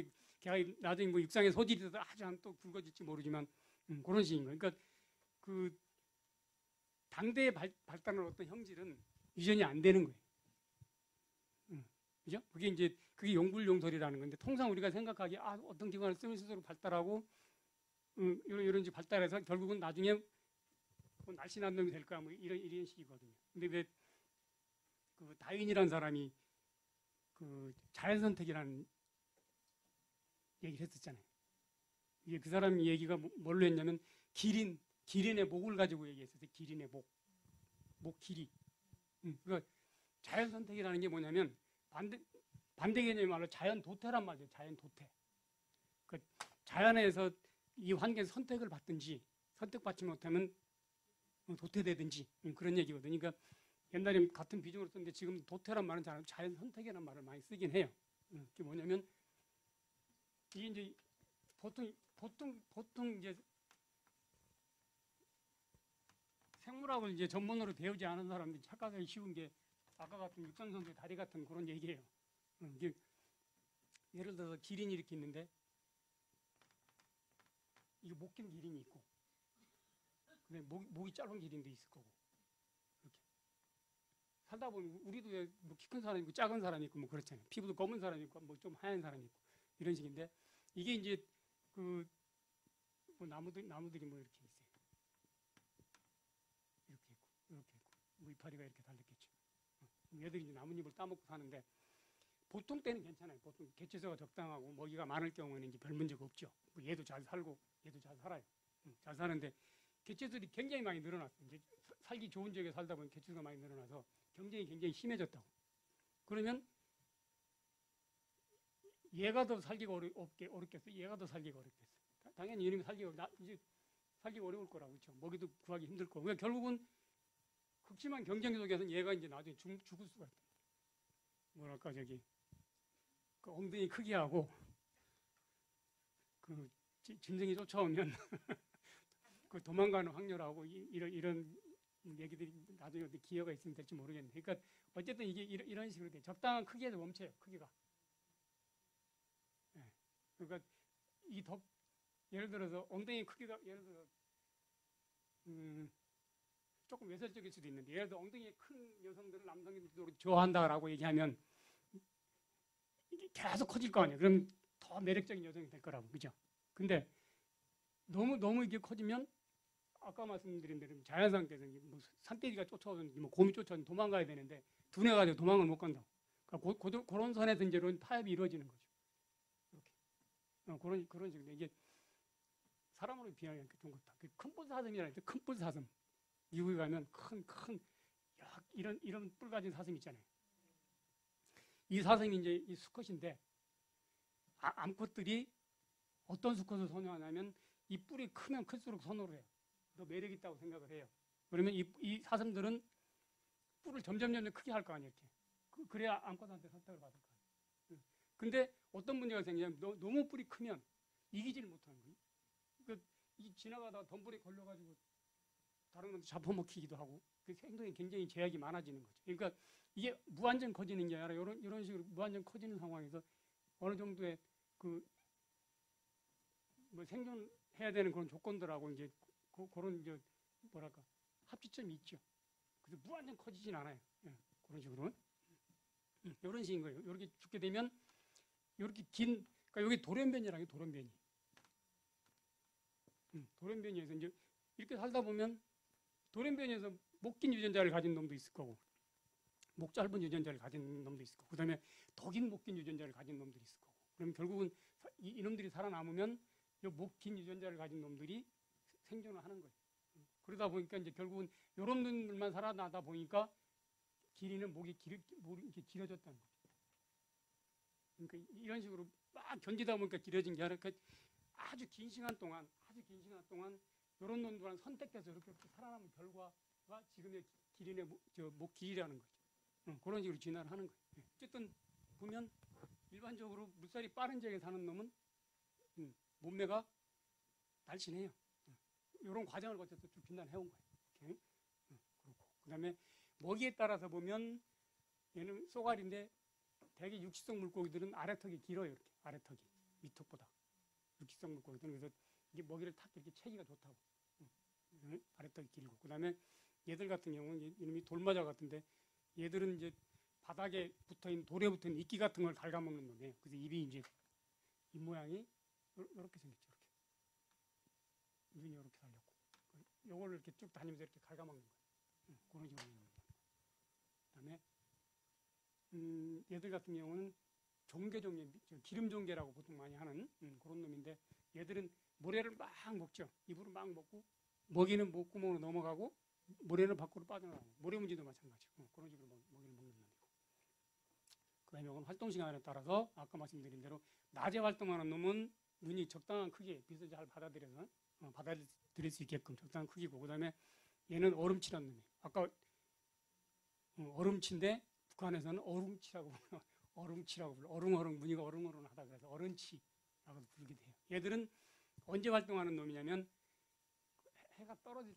걔가 나중에 뭐 육상에 소질이 돼서 아주 또 굵어질지 모르지만 그런 식인 거예요. 그러니까 그 당대의 발달한 어떤 형질은 유전이 안 되는 거예요. 그죠? 그게 용불용설이라는 건데 통상 우리가 생각하기에 어떤 기관을 쓰면 스스로 발달하고 이런 발달해서 결국은 나중에 뭐 날씬한 놈이 될 거야 뭐 이런 식이거든요. 근데 왜 그 다윈이라는 사람이 그 자연선택이라는 얘기를 했었잖아요. 이게 그 사람 얘기가 뭘로 했냐면 기린의 목을 가지고 얘기했었어요. 기린의 목 길이. 그러니까 자연선택이라는 게 뭐냐면 반대 개념의 말로 자연도태란 말이에요. 자연도태. 그 자연에서 이 환경에서 선택을 받든지 선택받지 못하면 도태되든지 그런 얘기거든요. 그러니까 옛날에 같은 비중으로 썼는데 지금 도태란 말은 자연선택이라는 말을 많이 쓰긴 해요. 그게 뭐냐면 이게 이제 보통 이제 생물학을 이제 전문으로 배우지 않은 사람들이 착각하기 쉬운 게 아까 같은 육상선수의 다리 같은 그런 얘기예요. 이게 예를 들어서 기린이 이렇게 있는데 이거 목 긴 기린이 있고 근데 목이 짧은 기린도 있을 거고 이렇게 살다 보면 우리도 뭐 키 큰 사람이 있고 작은 사람이 있고 뭐 그렇잖아요. 피부도 검은 사람이 있고 뭐 좀 하얀 사람이 있고 이런 식인데 이게 이제 그 뭐 나무들이 뭐 이렇게 있어요. 이렇게 있고 뭐 이파리가 이렇게 달렸겠죠. 얘들이 이제 나뭇잎을 따먹고 사는데 보통 때는 괜찮아요. 보통 개체수가 적당하고 먹이가 많을 경우에는 이제 별 문제가 없죠. 얘도 잘 살고 얘도 잘 살아요. 잘 사는데 개체수들이 굉장히 많이 늘어났어요. 이제 살기 좋은 지역에 살다 보니 개체수가 많이 늘어나서 경쟁이 굉장히 심해졌다고. 그러면 얘가 더 살기가 어렵겠어. 얘가 더 살기가 어렵겠어. 당연히 이놈이 이제 살기가 어려울 거라고 그렇죠. 먹이도 구하기 힘들 거고. 그러니까 결국은 극심한 경쟁 속에서는 얘가 이제 나중에 죽을 수가 있다. 뭐랄까 그 엉덩이 크기하고 그 짐승이 쫓아오면 그 도망가는 확률하고 이런 얘기들이 나중에 기회가 있으면 될지 모르겠네. 그러니까 어쨌든 이게 이런 식으로 돼. 적당한 크기에서 멈춰요. 크기가. 네. 그러니까 예를 들어서 엉덩이 크기가 예를 들어 조금 외설적일 수도 있는데 예를 들어 엉덩이 큰 여성들은 남성들도 좋아한다라고 얘기하면 이게 계속 커질 거 아니에요. 그럼 더 매력적인 여성이 될 거라고, 그죠? 근데 너무 이게 커지면 아까 말씀드린 대로 자연상태에서 뭐 산돼지가 쫓아오든 뭐 곰이 쫓아오든 도망가야 되는데 둔해가지고 도망을 못 간다고. 그러니까 그런 선에서 이제 타협이 이루어지는 거죠. 이렇게 그런 식으로 이게 사람으로 비하면 좀 그렇다. 큰뿔 사슴이라는 큰뿔 사슴. 미국에 가면 큰 이런 뿔 가진 사슴 있잖아요. 이 사슴이 이제 이 수컷인데 암컷들이 어떤 수컷을 선호하냐면 이 뿔이 크면 클수록 선호를 해요. 더 매력 있다고 생각을 해요. 그러면 이 사슴들은 뿔을 점점 크게 할 거 아니에요. 이렇게. 그래야 암컷한테 선택을 받을 거 아니에요. 근데 어떤 문제가 생기냐면 너무 뿔이 크면 이기지를 못하는 거예요. 그러니까 지나가다가 덤불에 걸려가지고 다른 건 잡아먹히기도 하고 그 행동에 굉장히 제약이 많아지는 거죠. 그러니까 이게 무한정 커지는 게 아니라 이런 식으로 무한정 커지는 상황에서 어느 정도의 뭐 생존해야 되는 그런 조건들하고 이제 그런 이제 뭐랄까 합치점이 있죠. 그래서 무한정 커지진 않아요. 예, 그런 식으로 이런 식인 거예요. 이렇게 죽게 되면 이렇게 그러니까 여기 돌연변이라고 돌연변이. 돌연변이에서 이제 이렇게 살다 보면 돌연변이에서 목 긴 유전자를 가진 놈도 있을 거고 목 짧은 유전자를 가진 놈도 있을 거고 그다음에 더 긴 목 긴 유전자를 가진 놈들이 있을 거고 그럼 결국은 이놈들이 살아남으면 이 목 긴 유전자를 가진 놈들이 생존을 하는 거예요. 그러다 보니까 이제 결국은 이런 놈들만 살아나다 보니까 길이는 목이 이렇게 길어졌다는 거죠. 그러니까 이런 식으로 막 견디다 보니까 길어진 게 아니라 아주 긴 시간 동안 이런 놈들만 선택돼서 이렇게 살아남은 결과가 지금의 기린의 목 길이라는 거죠. 그런 식으로 진화를 하는 거예요. 어쨌든 보면 일반적으로 물살이 빠른 지역에 사는 놈은 몸매가 날씬해요. 이런 과정을 거쳐서 쭉 진단해온 거예요. 이렇게. 그렇고 그다음에 먹이에 따라서 보면 얘는 쏘가리인데 대개 육식성 물고기들은 아래턱이 길어요. 이렇게 아래턱이 밑턱보다 육식성 물고기들은 그래서 이게 먹이를 탁 이렇게 채기가 좋다고. 아래턱이 길고 그다음에 얘들 같은 경우는 이놈이 돌마자 같은데 얘들은 이제 바닥에 붙어있는 돌에 붙어있는 이끼 같은 걸 갉아먹는 놈이에요. 그래서 입이 이제 입 모양이 이렇게 생겼죠. 이렇게 눈이 이렇게 달렸고 요거를 이렇게 쭉 다니면서 이렇게 갉아먹는 거예요. 그런 식으로 있는 거예요. 그다음에 얘들 같은 경우는 기름종개라고 보통 많이 하는 그런 놈인데 얘들은 모래를 막 먹죠. 입으로 막 먹고 먹이는 목구멍으로 넘어가고 모래는 밖으로 빠져나가고 모래문지도 마찬가지고 그런 식으로 먹이를 먹는 놈이고 그다음에 이건 활동 시간에 따라서 아까 말씀드린 대로 낮에 활동하는 놈은 눈이 적당한 크기에 빛을 잘 받아들여서 받아들일 수 있게끔 적당한 크기고 그다음에 얘는 얼음치라는 놈이에요. 아까 얼음치인데 북한에서는 얼음치라고 불러. 얼음치라고 불러. 어릉어릉 무늬가 어릉어릉하다 그래서 얼음치라고 부르게 돼요. 얘들은 언제 활동하는 놈이냐면 해가 떨어졌을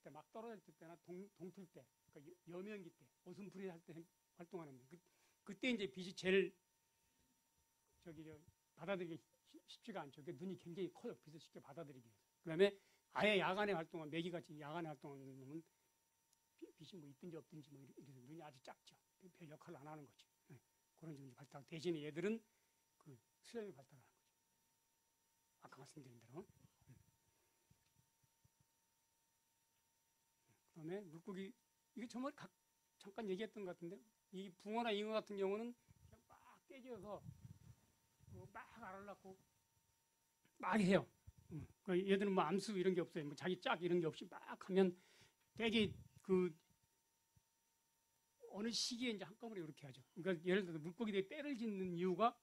때 막 떨어질 때나 동틀 때 그러니까 여명기 때 오순풀이 할 때 활동하는 놈. 그때 이제 빛이 제일 받아들이기 쉽지가 않죠. 눈이 굉장히 커요. 빛을 쉽게 받아들이기 위해서. 그다음에 아예 야간에 활동한 메기같이 야간에 활동하는 놈은 빛이 뭐 있든지 없든지 뭐 이래서 눈이 아주 작죠. 별 역할을 안 하는 거죠. 그런 식으로 발달. 대신에 얘들은 그 수염이 발달하는 거죠. 아까 말씀드린 대로. 그다음에 물고기 이게 정말 잠깐 얘기했던 것 같은데 이 붕어나 잉어 같은 경우는 그냥 막 깨져서 막 알을 낳고 막 해요. 그러니까 얘들은 뭐 암수 이런 게 없어요. 뭐 자기 짝 이런 게 없이 막 하면 되게 어느 시기에 이제 한꺼번에 이렇게 하죠. 그러니까 예를 들어서 물고기들이 떼를 짓는 이유가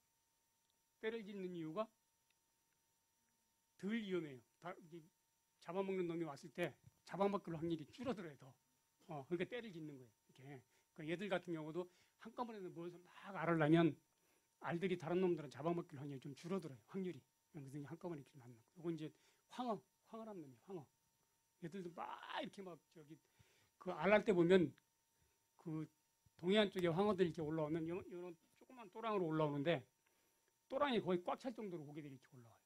덜 위험해요. 잡아먹는 놈이 왔을 때 잡아먹을 확률이 줄어들어요 더. 그러니까 떼를 짓는 거예요. 이렇게. 그러니까 얘들 같은 경우도 한꺼번에 모여서 막 알을 낳으면 알들이 다른 놈들은 잡아먹힐 확률이 좀 줄어들어요. 확률이. 그래서 한꺼번에 이렇게 낳는 거. 이거 이제 황어란 놈이에요. 황어. 얘들도 막 이렇게 막 저기 그 알 날 때 보면 그 동해안 쪽에 황어들이 이렇게 올라오면 이런 조그만 또랑으로 올라오는데 또랑이 거의 꽉 찰 정도로 고개들이 이렇게 올라와요.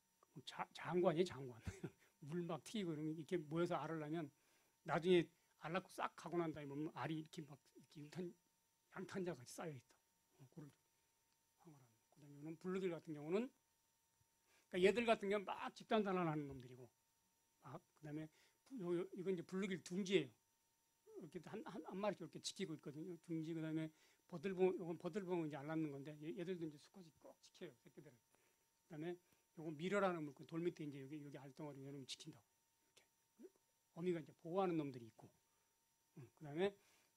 장관이에요, 장관. 물 막 튀기고 이러면 이렇게 모여서 알을 낳으면 나중에 알 낳고 싹 가고 난 다음에 보면 알이 이렇게 막 이렇게 양탄자 같이 쌓여 있다. 그걸 황어라는. 그다음에 이는 블루길 같은 경우는 그러니까 얘들 같은 경우는 막 집단 산란하는 놈들이고 막 그다음에 이건 이제 블루길 둥지예요. 이렇게 한 마리씩 이렇게 지키고 있거든요. 둥지 그다음에 버들봉 이건 버들봉은 이제 안 낳는 건데 얘들도 이제 수컷이 꼭 지켜요 새끼들을. 그다음에 요건 미러라는 물고 돌 밑에 이제 여기 알덩어리 이런 지킨다고. 이렇게 어미가 이제 보호하는 놈들이 있고. 그다음에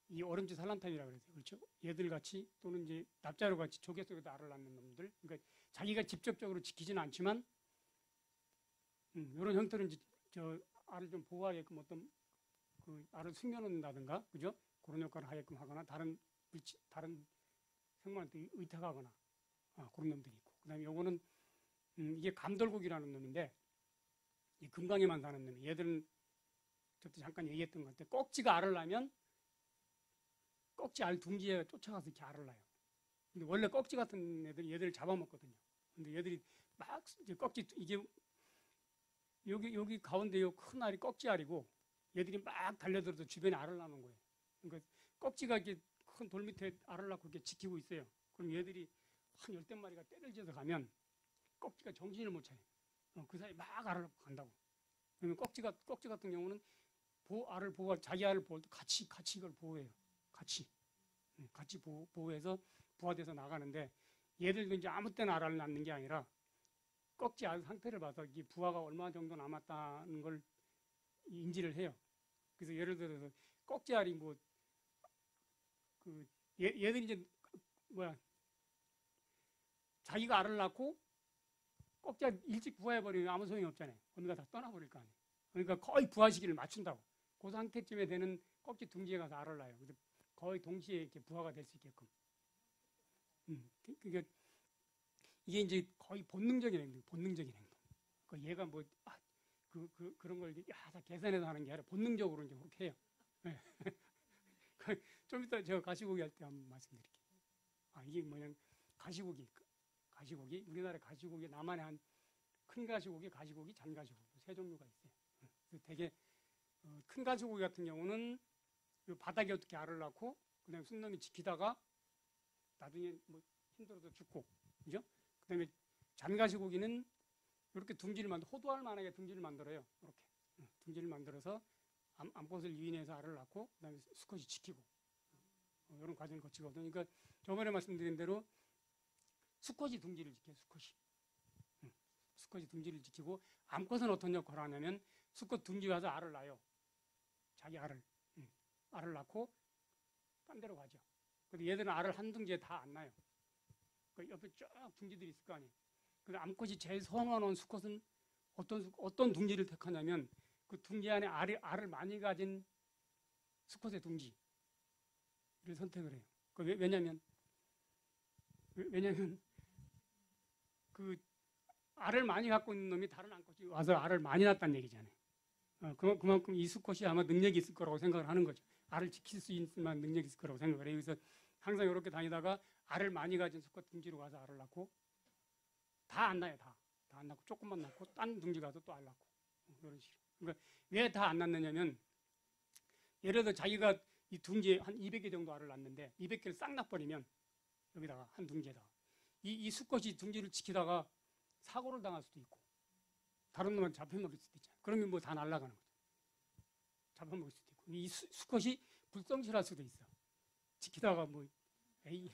이 얼음지 산란탑이라고 그러죠. 그렇죠? 얘들 같이 또는 이제 납자루 같이 조개 속에도 알을 낳는 놈들. 그러니까 자기가 직접적으로 지키지는 않지만 이런 형태는 이제 저 알을 좀 보호하게끔 어떤 그 알을 숨겨놓는다든가, 그죠? 그런 역할을 하게끔 하거나 다른 생물한테 의탁하거나 그런 놈들이 있고. 그다음에 요거는 이게 감돌고기라는 놈인데 이 금강에만 사는 놈이 얘들은 저때 잠깐 얘기했던 것 같아. 꼭지가 알을 낳으면 꼭지 알 둥지에 쫓아가서 이렇게 알을 낳아요. 근데 원래 꼭지 같은 애들 얘들을 잡아먹거든요. 근데 얘들이 막 이제 꼭지 이게 여기 가운데 요 큰 알이 꼭지 알이고 얘들이 막 달려들어서 주변에 알을 낳는 거예요. 그러니까 꼭지가 이렇게 큰 돌 밑에 알을 낳고 이렇게 지키고 있어요. 그럼 얘들이 한 10마리가 때를 지어서 가면 꼭지가 정신을 못 차려요. 그 사이 막 알을 낳고 간다고. 그러면 꼭지 같은 경우는 알을 보호, 자기 알을 보호할 때 같이 이걸 보호해요. 같이 보호해서 부화돼서 나가는데 얘들도 이제 아무 때나 알을 낳는 게 아니라 꼭지 알 상태를 봐서 이 부화가 얼마 정도 남았다는 걸 인지를 해요. 그래서 예를 들어서 꼭지 알이 얘들이 이제 자기가 알을 낳고 꼭지 알 일찍 부화해버리면 아무 소용이 없잖아요. 어느가 다 떠나버릴 거 아니에요. 그러니까 거의 부화 시기를 맞춘다고. 그 상태쯤에 되는 꼭지 둥지에 가서 알을 낳아요. 그래서 거의 동시에 이렇게 부화가 될 수 있게끔. 그러니까 이게 이제 거의 본능적인 행동. 그러니까 얘가 그런 걸 다 계산해서 하는 게 아니라 본능적으로 이제 그렇게 해요. 네. 좀 이따 제가 가시고기 할 때 한번 말씀드릴게요. 이게 뭐냐면 가시고기. 우리나라 가시고기 나만의 한 큰 가시고기, 잔가시고기 세 종류가 있어요. 그래서 되게 큰 가시고기 같은 경우는 바닥에 어떻게 알을 낳고 그다음에 순놈이 지키다가 나중에 힘들어서 죽고, 그죠? 그다음에 잔가시고기는 이렇게 호두알 만하게 둥지를 만들어요. 이렇게 둥지를 만들어서 암꽃을 유인해서 알을 낳고 그다음에 수컷이 지키고 이런 과정을 거치거든요. 그러니까 저번에 말씀드린 대로 수컷이 둥지를 지켜요. 수컷이 둥지를 지키고 암꽃은 어떤 역할을 하냐면 수컷 둥지 가서 알을 낳아요. 자기 알을 낳고 딴 데로 가죠. 근데 얘들은 알을 한 둥지에 다 안 낳아요. 그 옆에 쭉 둥지들이 있을 거 아니에요. 근데 암꽃이 제일 선호하는 수컷은 어떤 둥지를 택하냐면 그 둥지 안에 알을 많이 가진 수컷의 둥지를 선택을 해요. 왜냐면 그 알을 많이 갖고 있는 놈이 다른 암꽃이 와서 알을 많이 낳았다는 얘기잖아요. 그만큼 이 수컷이 아마 능력이 있을 거라고 생각을 하는 거죠. 알을 지킬 수 있을 만한 능력이 있을 거라고 생각을 해요. 그래서 항상 이렇게 다니다가 알을 많이 가진 수컷 둥지로 가서 알을 낳고 다 안 낳아요. 다 안 낳고 조금만 낳고 딴 둥지 가서 또 알 낳고 이런 식으로. 그러니까 왜 다 안 낳느냐면 예를 들어 자기가 이 둥지에 한 200개 정도 알을 낳는데 200개를 싹 낳아버리면 여기다가 한 둥지에다가 이 수컷이 둥지를 지키다가 사고를 당할 수도 있고 다른 놈한테 잡혀먹을 수도 있잖아요. 그러면 다 날아가는 거죠. 잡혀먹을 수도 있고 이 수컷이 불성실할 수도 있어. 지키다가 에이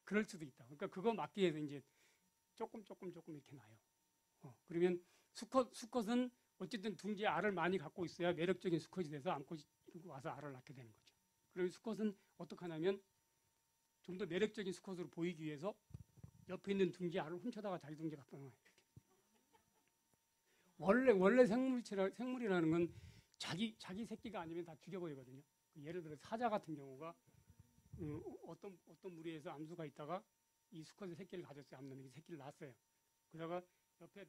그럴 수도 있다. 그러니까 그거 막기 위해서 이제 조금 이렇게 놔요. 그러면 수컷은 어쨌든 둥지에 알을 많이 갖고 있어야 매력적인 수컷이 돼서 암컷이 와서 알을 낳게 되는 거죠. 그러면 수컷은 어떻게 하냐면 좀 더 매력적인 수컷으로 보이기 위해서 옆에 있는 둥지 알을 훔쳐다가 자기 둥지 갖다 놔요. 원래 생물이라는 건 자기 새끼가 아니면 다 죽여버리거든요. 예를 들어 사자 같은 경우가 어떤 무리에서 암수가 있다가 이 수컷의 새끼를 가졌어요. 암놈이 새끼를 낳았어요. 그러다가 옆에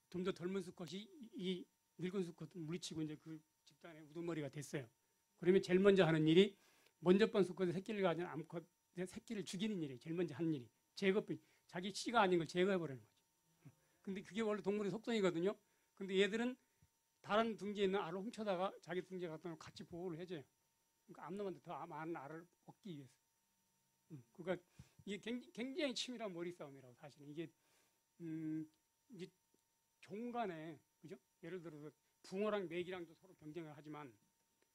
좀 더 젊은 수컷이 이 늙은 수컷을 물리치고 이제 그 집단의 우두머리가 됐어요. 그러면 제일 먼저 하는 일이 먼저 번 수컷의 새끼를 가진 암컷의 새끼를 죽이는 일이에요. 제일 먼저 하는 일이. 제거뿐. 자기 씨가 아닌 걸 제거해버리는 거죠. 근데 그게 원래 동물의 속성이거든요. 근데 얘들은 다른 둥지에 있는 알을 훔쳐다가 자기 둥지에 갖다 놓고 같이 보호를 해줘요. 그러니까 암놈한테 더 많은 알을 얻기 위해서. 그러니까 이게 굉장히 치밀한 머리 싸움이라고 사실은. 이게 이제 종 간에, 그죠? 예를 들어서 붕어랑 메기랑도 서로 경쟁을 하지만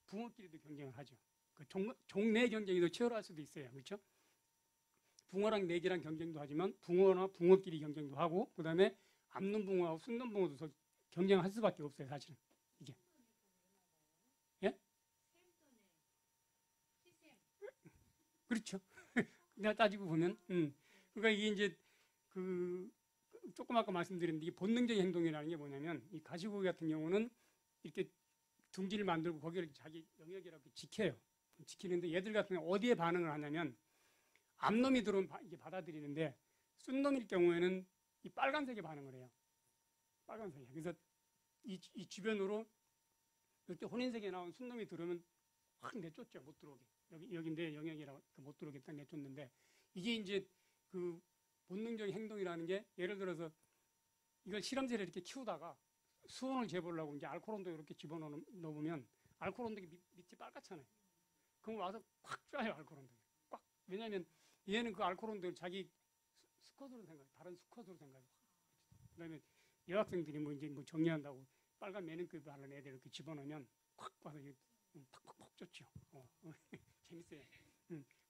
붕어끼리도 경쟁을 하죠. 그 종 내 경쟁이 더 치열할 수도 있어요. 그렇죠? 붕어랑 메기랑 경쟁도 하지만 붕어나 붕어끼리 경쟁도 하고, 그 다음에 암놈붕어하고 순놈붕어도 경쟁할 수밖에 없어요. 사실은 이게. 예? 그렇죠. 내가 따지고 보면, 그러니까 이게 이제 조금 아까 말씀드린 이게 본능적인 행동이라는 게 뭐냐면, 이 가시고기 같은 경우는 이렇게 둥지를 만들고 거기를 자기 영역이라고 지켜요. 지키는데 얘들 같은 경우 어디에 반응을 하냐면, 암놈이 들어오면 이게 받아들이는데, 순놈일 경우에는 이 빨간색에 반응을 해요. 빨간색에. 그래서 이 주변으로 이렇게 혼인색에 나온 순놈이 들어오면 확 내쫓죠. 못 들어오게. 여기 내 영역이라고 못 들어오게 딱 내쫓는데, 이게 이제 그 본능적인 행동이라는 게, 예를 들어서 이걸 실험실에 이렇게 키우다가 수온을 재보려고 이제 알코올 온도 이렇게 집어넣으면 알코올 온도가 밑이 빨갛잖아요. 그럼 와서 확 쏴요, 알코올 온도. 꽉. 왜냐하면 얘는 그 알코올 온도를 자기 수컷으로 생각해. 다른 수컷으로 생각해. 그 다음에 여학생들이 뭐 이제 뭐 정리한다고 빨간 매능급 바른 애들 이렇게 집어넣으면 확 와서 팍팍팍 쫓죠. 재밌어요.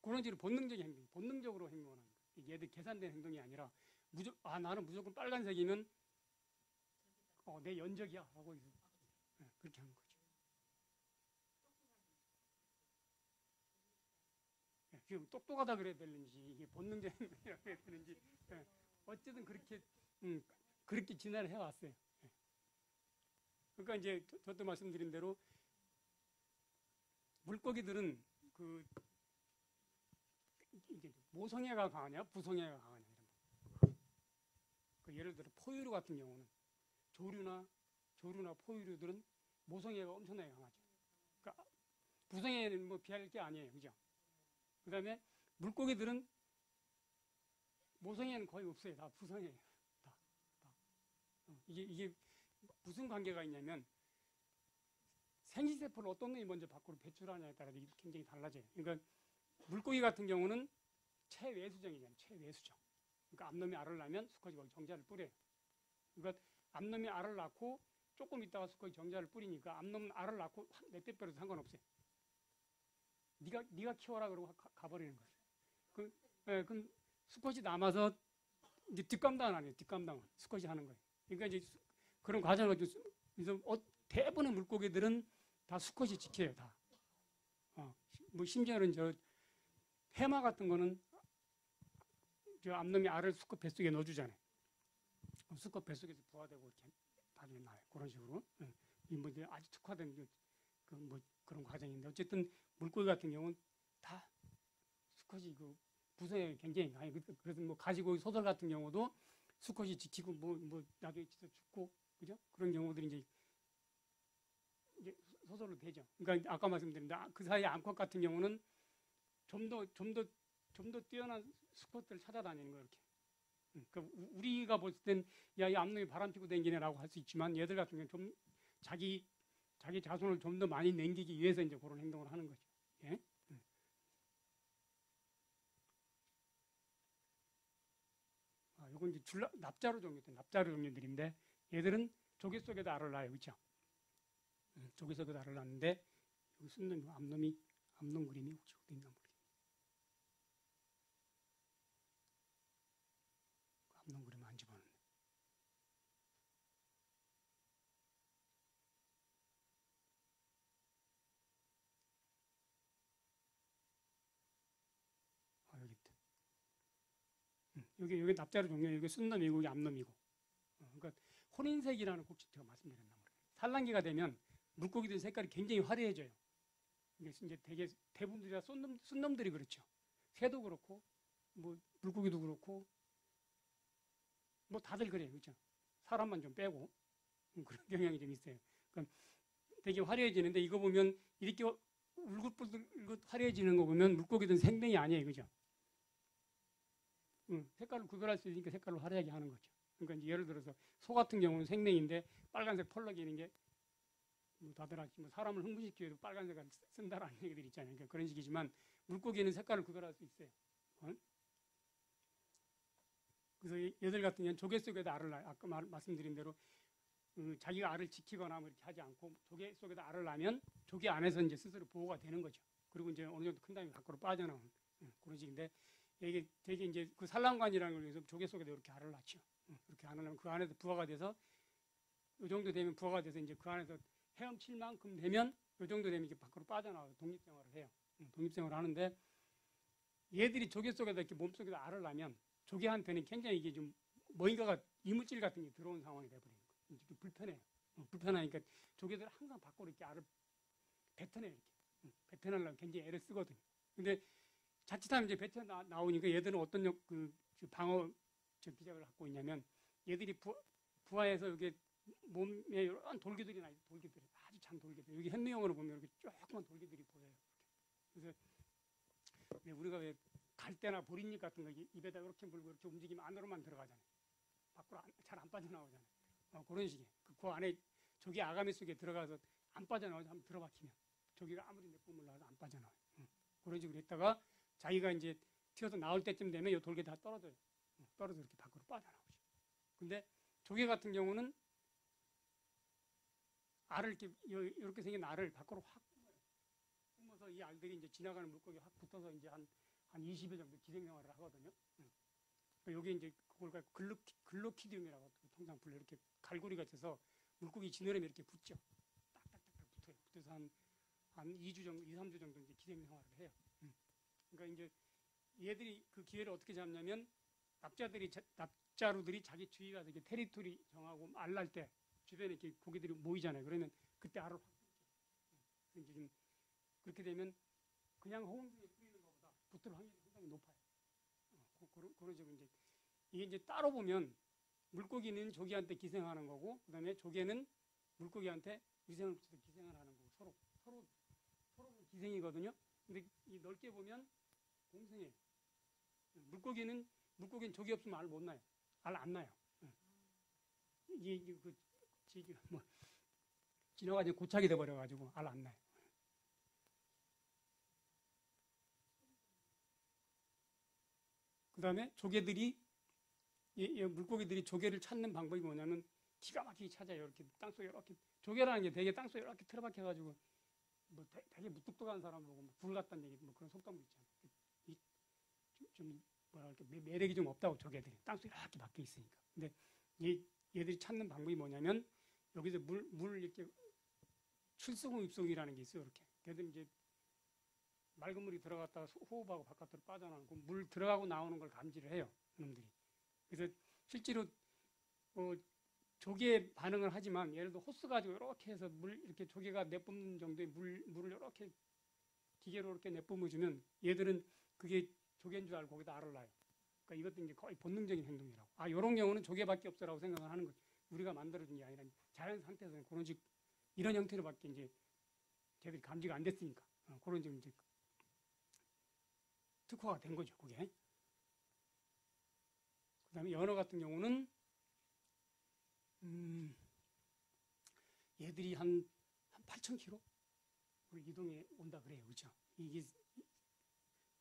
그런 식으로 본능적인 행동, 본능적으로 행동하는 거예요. 얘들 계산된 행동이 아니라 나는 무조건 빨간색이면 내 연적이야 하고 그렇게 하는 거죠. 지금 똑똑하다 그래야 되는지 이게 본능적인 행동이라고 해야 되는지 어쨌든 그렇게 진화를 해왔어요. 그러니까 이제 저도 말씀드린 대로 물고기들은 이게 모성애가 강하냐 부성애가 강하냐 이런 거. 예를 들어 포유류 같은 경우는 조류나 포유류들은 모성애가 엄청나게 강하죠. 그러니까 부성애는 뭐 비할 게 아니에요, 그죠? 그다음에 물고기들은 모성애는 거의 없어요. 다 부성애예요. 다. 이게 무슨 관계가 있냐면 생식세포를 어떤 놈이 먼저 밖으로 배출하냐에 따라 굉장히 달라져요. 그러니까 물고기 같은 경우는 체외수정이잖아요. 체외수정. 그러니까 암놈이 알을 낳으면 수컷이 거기 정자를 뿌려요. 그러니까 암놈이 알을 낳고 조금 있다가 수컷이 정자를 뿌리니까 암놈은 알을 낳고 몇 배 빼도 상관없어요. 네가 키워라 그러고 가버리는 거예요. 그럼 수컷이 남아서 이제 뒷감당을 하네요. 뒷감당을 수컷이 하는 거예요. 그러니까 이제 그런 과정을 그래서 대부분의 물고기들은 다 수컷이 지켜요. 다. 뭐 심지어는 저 해마 같은 거는 저 암놈이 알을 수컷 뱃속에 넣어주잖아요. 수컷 뱃속에서 부화되고 이렇게 나중에 나요. 그런 식으로. 이 뭐 아주 특화된 뭐 그런 과정인데 어쨌든 물고기 같은 경우는 다 수컷이 부성애가 굉장히 강해요. 그래서 뭐 가시고기 소설 같은 경우도 수컷이 지키고 뭐 나중에 진짜 죽고 그죠? 그런 경우들이 이제 소설로 되죠. 그러니까 아까 말씀드린 그 사이 암컷 같은 경우는 좀 더 뛰어난 수컷들을 찾아다니는 거예요. 이렇게. 그러니까 우리가 볼 땐 야, 이 암놈이 바람 피고 댕기네라고 할 수 있지만 얘들 같은 경우는 좀 자기 자손을 좀 더 많이 남기기 위해서 이제 그런 행동을 하는 거죠. 예? 이건 이제 납자루 종류들인데 얘들은 조개 속에도 알을 낳아요, 그렇죠? 조개 속에도 알을 낳는데 여기 쓴 암놈 그림이 혹시 어디 있나 모르겠네. 암놈 그림 안 집어넣네. 여기 있다. 여기 납자루 종류, 여기 순놈이고 여기 암놈이고. 그러니까 혼인색이라는 꼭 제가 말씀드렸단 말이에요. 산란기가 되면 물고기들 색깔이 굉장히 화려해져요. 이게 이제 대부분들이 다 순놈들이 그렇죠. 새도 그렇고 뭐 물고기도 그렇고 뭐 다들 그래요, 그렇죠? 사람만 좀 빼고 그런 경향이 좀 있어요. 그러니까 되게 화려해지는데 이거 보면 이렇게 울긋불긋 화려해지는 거 보면 물고기든 생명이 아니에요, 그죠? 색깔을 구별할 수 있으니까 색깔로 화려하게 하는 거죠. 그러니까 이제 예를 들어서 소 같은 경우는 생명인데 빨간색 펄럭이 있는 게 뭐 다들 아시지만 사람을 흥분시키기 위해서 빨간색을 쓴다라는 얘기들 있잖아요. 그러니까 그런 식이지만 물고기는 색깔을 구별할 수 있어요. 그래서 얘들 같은 경우는 조개 속에다 알을 낳아요. 아까 말씀드린 대로 자기가 알을 지키거나 뭐 이렇게 하지 않고 조개 속에다 알을 낳으면 조개 안에서 이제 스스로 보호가 되는 거죠. 그리고 이제 어느 정도 큰 다음에 밖으로 빠져나오는 그런 식인데 이게 되게 이제 그 산란관이라는 걸 위해서 조개 속에다 이렇게 알을 낳죠. 이렇게 알을 낳으면 그 안에서 부화가 돼서 이 정도 되면 부화가 돼서 이제 그 안에서 헤엄칠 만큼 되면 이 정도 되면 이제 밖으로 빠져나와서 독립생활을 해요. 독립생활을 하는데 얘들이 조개 속에다 이렇게 몸속에다 알을 낳으면 조개한테는 굉장히 이게 좀 뭔가가 이물질 같은 게 들어온 상황이 돼버리는 거예요. 이렇게 불편해요. 불편하니까 조개들 항상 밖으로 이렇게 알을 뱉어내요. 이렇게. 뱉어내려고 굉장히 애를 쓰거든요. 근데 자칫하면 이제 뱉어 나오니까 얘들은 어떤 방어 기작을 갖고 있냐면 얘들이 부화해서 이게 몸에 이런 돌기들이 나요. 돌기들이 아주 잔 돌기들. 여기 현미경으로 보면 이렇게 조그만 돌기들이 보여요. 그래서 우리가 왜 갈대나 보리잎 같은 거 입에다 이렇게 물고 이렇게 움직이면 안으로만 들어가잖아요. 밖으로 잘 안 빠져나오잖아요. 그런 식이에요. 그 안에 조개 아가미 속에 들어가서 안 빠져나오죠. 한번 들어박히면 조개가 아무리 내뿜을 나와도 안 빠져나와요. 그런 식으로 했다가 자기가 이제 튀어서 나올 때쯤 되면 이 돌게 다 떨어져요. 떨어져 이렇게 밖으로 빠져나오죠. 근데 조개 같은 경우는 알을 이렇게 생긴 알을 밖으로 확 뿜어서 이 알들이 이제 지나가는 물고기 확 붙어서 이제 한 20일 정도 기생생활을 하거든요. 그러니까 여기 이제 그걸 글로키디움이라고 통상 불려 이렇게 갈고리가 있어서 물고기 지느러미 이렇게 붙죠. 딱딱딱 붙어요. 붙어서 한 2주 정도, 2, 3주 정도 이제 기생생활을 해요. 그러니까 이제 얘들이 그 기회를 어떻게 잡냐면 납자루들이 자기 주위에 가서 이렇게 테리토리 정하고 알 날 때 주변에 이렇게 고기들이 모이잖아요. 그러면 그때 알을 확 붙죠. 이제 좀 그렇게 되면 그냥 홍수에 뿌리는 것보다 붙을 확률이 상당히 높아요. 그런 식으로 이제 이게 이제 따로 보면 물고기는 조개한테 기생하는 거고 그다음에 조개는 물고기한테 위생을 붙여서 기생을 하는 거고 서로 기생이거든요. 근데 이 넓게 보면 공생이에요. 물고기는 조개 없으면 알 못 나요. 알 안 나요. 이게 뭐 진화가 고착이 돼 버려 가지고 알 안 나요. 그다음에 조개들이 물고기들이 조개를 찾는 방법이 뭐냐면 기가 막히게 찾아요. 이렇게 땅속에 이렇게 조개라는 게 되게 땅속에 이렇게 틀어박혀 가지고 뭐 되게 무뚝뚝한 사람 보고 불 같다는 얘기 뭐 그런 속담도 있잖아요. 좀 뭐랄까 매력이 좀 없다고 조개들이 땅속에 이렇게 박혀 있으니까. 근데 얘들이 찾는 방법이 뭐냐면 여기서 물 이렇게 출수공 입수공이라는 게 있어요. 이렇게. 걔들 이제 맑은 물이 들어갔다가 호흡하고 바깥으로 빠져나오는 그 물 들어가고 나오는 걸 감지를 해요. 놈들이. 그래서 실제로 조개 반응을 하지만 예를 들어 호스 가지고 이렇게 해서 이렇게 조개가 내뿜는 정도의 물을 이렇게 기계로 이렇게 내뿜어주면 얘들은 그게 조개인 줄 알고 거기다 알을 낳아요. 그러니까 이것도 이제 거의 본능적인 행동이라고. 이런 경우는 조개밖에 없어라고 생각을 하는 거죠. 우리가 만들어준 게 아니라 자연 상태에서는 이런 형태로밖에 이제 걔들이 감지가 안 됐으니까 그런 좀 이제 특화가 된 거죠, 그게. 그 다음에 연어 같은 경우는, 얘들이 한 8,000km? 이동해 온다 그래요. 그죠? 이게,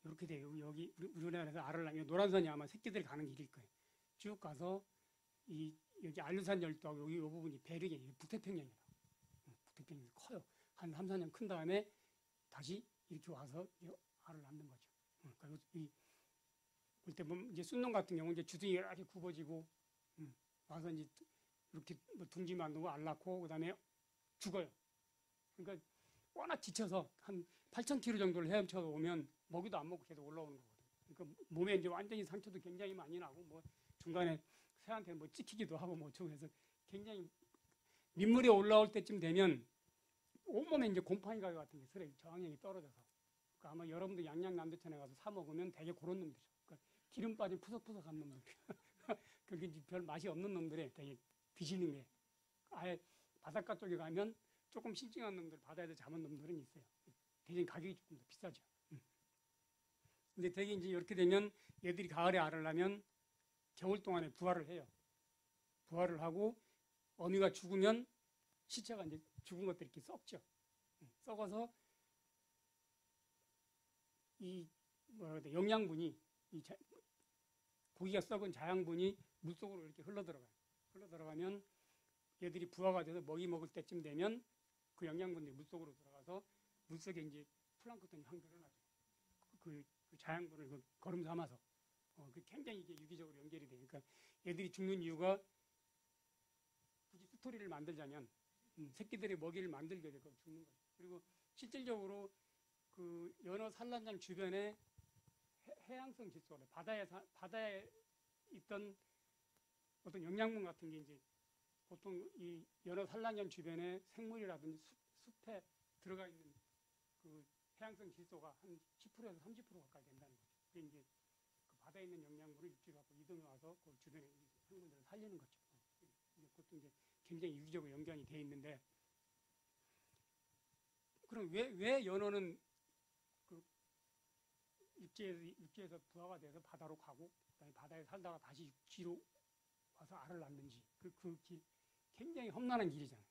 이렇게 돼요. 여기, 우리나라에서 알을 낳으면 노란선이 아마 새끼들이 가는 길일 거예요. 쭉 가서, 여기 알루산 열도하고 여기 이 부분이 배력이 북태평양이라고. 북태평양이 커요. 한 3, 4년 큰 다음에 다시 이렇게 와서 알을 낳는 거죠. 그러니까 볼 때 보면 이제 순놈 같은 경우 이제 주둥이가 이렇게 굽어지고 와서 이제 이렇게 뭐 둥지 만들고 알 낳고 그다음에 죽어요. 그러니까 워낙 지쳐서 한 8,000km 정도를 헤엄쳐 오면 먹이도 안 먹고 계속 올라오는 거거든요. 그러니까 몸에 이제 완전히 상처도 굉장히 많이 나고 뭐 중간에 새한테 뭐 찍히기도 하고 뭐 어쩌고 해서 굉장히 민물에 올라올 때쯤 되면 온몸에 이제 곰팡이 가루 같은 게 쓰레기 저항력이 떨어져서. 그러니까 아마 여러분도 양양남도천에 가서 사 먹으면 되게 그런 놈들이죠. 그러니까 기름 빠진 푸석푸석한 놈들. 그게 이제 별 맛이 없는 놈들에 되게 드시는 게. 아예 바닷가 쪽에 가면 조금 실증한 놈들, 바다에서 잡은 놈들은 있어요. 대신 가격이 조금 더 비싸죠. 근데 되게 이제 이렇게 되면 얘들이 가을에 알을 낳으면 겨울 동안에 부화를 해요. 부화를 하고 어미가 죽으면 시체가 이제 죽은 것들이 이렇게 썩죠. 썩어서 이 뭐라 그래 영양분이 고기가 썩은 자양분이 물속으로 이렇게 흘러들어가요. 흘러들어가면 얘들이 부화가 돼서 먹이 먹을 때쯤 되면 그 영양분들이 물속으로 들어가서 물속에 이제 플랑크톤이 확 늘어나죠. 그 자양분을 그 거름 삼아서 그 굉장히 이게 유기적으로 연결이 돼요. 그러니까 얘들이 죽는 이유가 굳이 스토리를 만들자면 새끼들의 먹이를 만들게 되고 죽는 거죠. 그리고 실질적으로 그 연어 산란장 주변에 해양성 질소가 바다에 있던 어떤 영양분 같은 게 이제 보통 이 연어 산란장 주변에 생물이라든지 숲에 들어가 있는 그 해양성 질소가 한 10%에서 30% 가까이 된다는 거죠. 그게 이제 그 바다에 있는 영양분을 육지로 갖고 이동해 와서 그 주변에 생물들을 살리는 거죠. 그것도 이제 굉장히 유기적으로 연관이 돼 있는데, 그럼 왜 연어는 그 육지에서 부화가 돼서 바다로 가고 그다음에 바다에 살다가 다시 육지로 와서 알을 낳는지 그 길 굉장히 험난한 길이잖아요.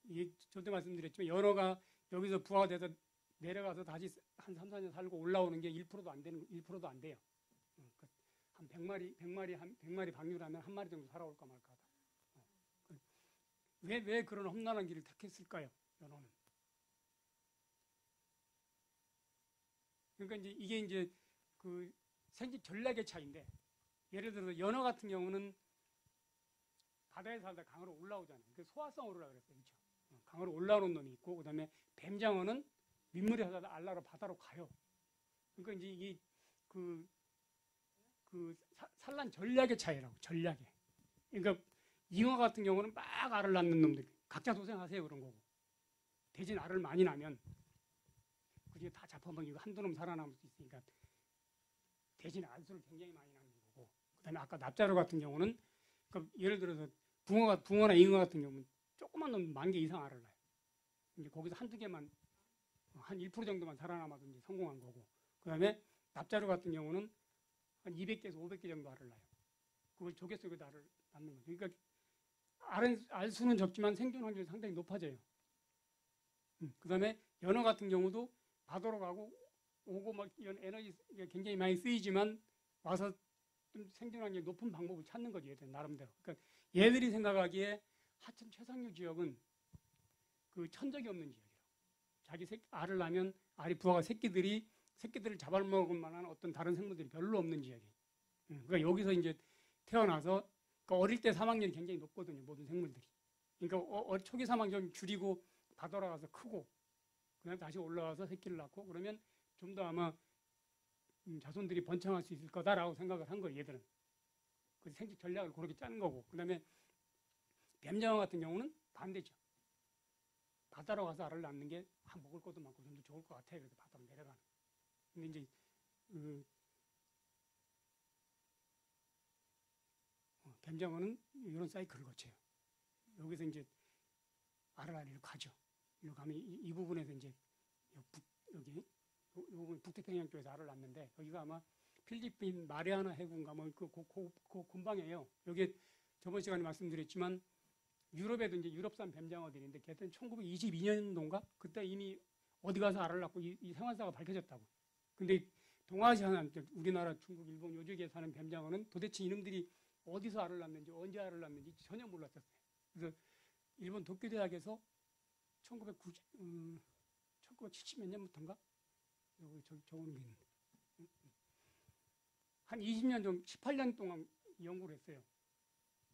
이게 저도 말씀드렸지만 연어가 여기서 부화가 돼서 내려가서 다시 한 3, 4년 살고 올라오는 게 1%도 안 되는 1%도 안 돼요. 한 100마리 방류라면 한 마리 정도 살아올까 말까 하다. 왜 그런 험난한 길을 택했을까요? 연어는. 그러니까 이게 이제 그 생집 전략의 차이인데, 예를 들어서 연어 같은 경우는 바다에 살다 강으로 올라오잖아요. 그 소화성 어류라 그랬어요. 그렇죠? 강으로 올라오는 놈이 있고, 그다음에 뱀장어는 민물에 살다 알라로 바다로 가요. 그러니까 이제 이게 그 산란 전략의 차이라고, 전략의. 그러니까 잉어 같은 경우는 막 알을 낳는 놈들, 각자 도생하세요 그런 거고. 대신 알을 많이 낳으면 그중에 다 잡아먹이고 한두 놈 살아남을 수 있으니까 대신 알수를 굉장히 많이 낳는 거고. 그다음에 아까 납자루 같은 경우는 그러니까 예를 들어서 붕어나 잉어 같은 경우는 조그만 놈 10,000개 이상 알을 낳아요. 이제 거기서 한두 개만 한 1% 정도만 살아남아도 이제 성공한 거고. 그다음에 납자루 같은 경우는 한 200개에서 500개 정도 알을 낳아요. 그걸 조개 속에다 알을 낳는 거죠. 그러니까 알 수는 적지만 생존 확률이 상당히 높아져요. 그다음에 연어 같은 경우도 바다로 가고 오고 막 이런 에너지가 굉장히 많이 쓰이지만 와서 좀 생존 확률이 높은 방법을 찾는 거죠. 얘들 나름대로. 그러니까 얘들이 생각하기에 하천 최상류 지역은 그 천적이 없는 지역이라고. 자기 알을 낳으면 알이 부화가 새끼들을 잡아먹을 만한 어떤 다른 생물들이 별로 없는 지역이에요. 그러니까 여기서 이제 태어나서 그러니까 어릴 때 사망률이 굉장히 높거든요. 모든 생물들이. 그러니까 초기 사망 좀 줄이고 바다로 가서 크고 그다음에 다시 올라와서 새끼를 낳고 그러면 좀 더 아마 자손들이 번창할 수 있을 거다라고 생각을 한 거예요. 얘들은. 그 생식 전략을 그렇게 짜는 거고. 그다음에 뱀장어 같은 경우는 반대죠. 바다로 가서 알을 낳는 게 먹을 것도 많고 좀 더 좋을 것 같아요. 그래서 바다로 내려가는. 근데 이제 뱀장어는 이런 사이클을 거쳐요. 여기서 이제 알을 낳으러 가죠. 이리 가면 이 부분에서 이제 여기 부분 북태평양 쪽에서 알을 낳는데 여기가 아마 필리핀 마리아나 해군가 뭐 그 근방이에요. 여기 저번 시간에 말씀드렸지만 유럽에도 이제 유럽산 뱀장어들인데 걔들은 1922년도인가 그때 이미 어디 가서 알을 낳고 이 생활사가 밝혀졌다고. 근데 동아시아나 우리나라, 중국, 일본 요쪽에 사는 뱀장어는 도대체 이놈들이 어디서 알을 낳는지 언제 알을 낳는지 전혀 몰랐었어요. 그래서 일본 도쿄대학에서 1970 몇 년부터인가 여기 적어놓은 게 있는데 한 20년 좀 18년 동안 연구를 했어요.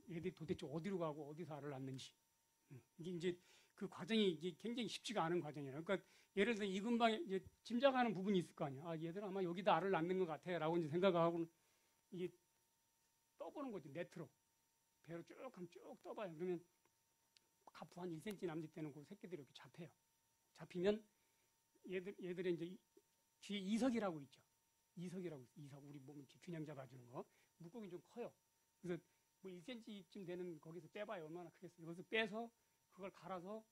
얘들이 도대체 어디로 가고 어디서 알을 낳는지. 이게 이제 그 과정이 이게 굉장히 쉽지가 않은 과정이에요. 그러니까 예를 들어서 이 근방에 이제 짐작하는 부분이 있을 거 아니에요. 아, 얘들 아마 여기다 알을 낳는 것 같아라고 이제 생각하고 이게 떠보는 거지. 네트로 배로 쭉 떠봐요. 그러면 가프 한 1cm 남짓 되는 그 새끼들이 이렇게 잡혀요. 잡히면 얘들의 이제 뒤에 이석이라고 있죠. 이석이라고 있어요. 이석, 우리 몸 이렇게 균형 잡아주는 거. 물고기 좀 커요. 그래서 뭐 1cm쯤 되는 거기서 빼봐요. 얼마나 크겠어요. 여기서 빼서 그걸 갈아서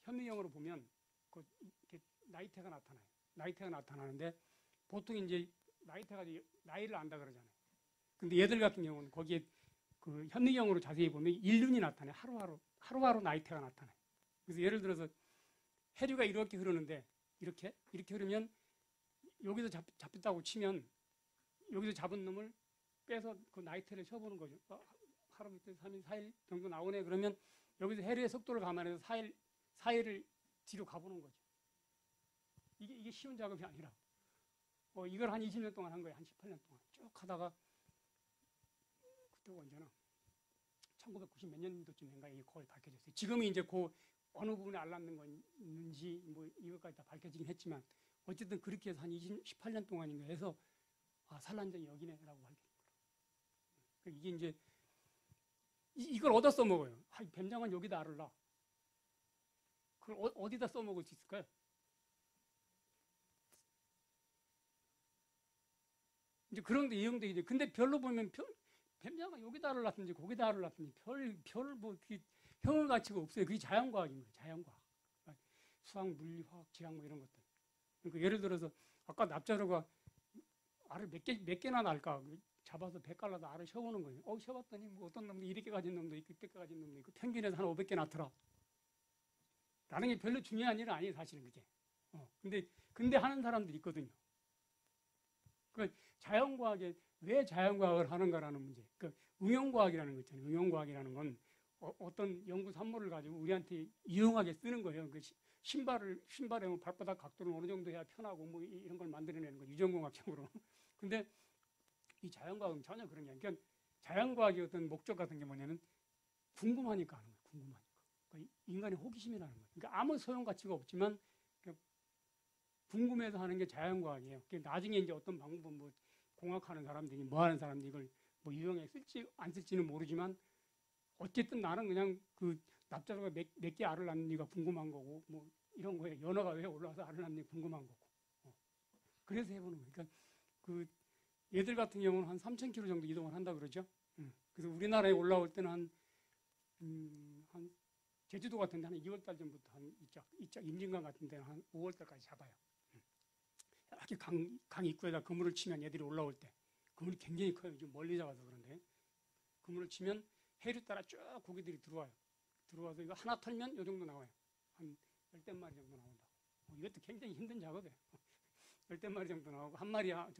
현미경으로 보면 그 이렇게 나이테가 나타나요. 나이테가 나타나는데 보통 이제 나이테가 나이를 안다 그러잖아요. 근데 얘들 같은 경우는 거기에 그 현미경으로 자세히 보면 일륜이 나타나요. 하루하루 나이테가 나타나요. 그래서 예를 들어서 해류가 이렇게 흐르는데 이렇게 흐르면 여기서 잡혔다고 치면 여기서 잡은 놈을 빼서 그 나이테를 쳐보는 거죠. 하루 이틀, 3일, 4일 정도 나오네. 그러면 여기서 해류의 속도를 감안해서 4일을 뒤로 가보는 거죠. 이게 쉬운 작업이 아니라 이걸 한 20년 동안 한 거예요. 한 18년 동안 쭉 하다가 그때가 언제나 1990 몇 년도쯤인가 이게 거의 밝혀졌어요. 지금은 이제 그 어느 부분에 알람는 건지 뭐 이것까지 다 밝혀지긴 했지만 어쨌든 그렇게 해서 한 18년 동안인가 해서 산란장이 여기네라고 밝힌 거예요. 이게 이제 이걸 어디다 써먹어요? 뱀장어는 여기다 알을 놔. 그걸 어디다 써먹을 수 있을까요? 이제 그런 데 이용돼 이제 근데 별로 보면 뱀장어가 여기다 알을 놨든지 거기다 알을 놨든지 별 뭐 형을 가치가 없어요. 그게 자연과학인 거예요. 자연과학. 수학, 물리, 화학, 지학 뭐 이런 것들. 그러니까 예를 들어서 아까 납자루가 알을 몇 개나 날까? 잡아서 100갈라도 알을 쉬어보는 거예요. 쉬어봤더니 뭐 어떤 놈도 200개 가진 놈도 있고 600개 가진 놈도 있고 평균에서 한 500개 낳더라. 라는 게 별로 중요한 일은 아니에요. 사실은 그게. 근데 하는 사람들이 있거든요. 그러니까 자연과학에 왜 자연과학을 하는가라는 문제. 그러니까 응용과학이라는 거 있잖아요. 응용과학이라는 건 어떤 연구 산물을 가지고 우리한테 유용하게 쓰는 거예요. 그 신발에 뭐 발바닥 각도를 어느 정도 해야 편하고 뭐 이런 걸 만들어내는 거 유전공학적으로. 근데 이 자연과학은 전혀 그런 게 아니에요. 그러니까 자연과학의 어떤 목적 같은 게 뭐냐면 궁금하니까 하는 거예요. 궁금하니까. 그러니까 인간의 호기심이라는 거예요. 그러니까 아무 소용 가치가 없지만 궁금해서 하는 게 자연과학이에요. 그러니까 나중에 이제 어떤 방법 뭐 공학하는 사람들이 뭐 하는 사람들이 이걸 뭐 유용하게 쓸지 안 쓸지는 모르지만 어쨌든 나는 그냥 그 납자루가 몇 개 알을 낳는지가 궁금한 거고 뭐 이런 거에 연어가 왜 올라와서 알을 낳는지 궁금한 거고. 그래서 해보는 거예요. 그러니까 그 얘들 같은 경우는 한 3,000km 정도 이동을 한다 그러죠. 그래서 우리나라에 올라올 때는 한 제주도 같은 데는 2월달 전부터 한 이쪽 임진강 같은 데는 한 5월달까지 잡아요. 이렇게 강 입구에다 그물을 치면 얘들이 올라올 때 그물이 굉장히 커요. 좀 멀리 잡아서 그런데 그물을 치면 해류 따라 쭉 고기들이 들어와서 이거 하나 털면 이 정도 나와요. 한 10대 마리 정도 나온다고. 이것도 굉장히 힘든 작업이에요. 10대 마리 정도 나오고 한 마리 한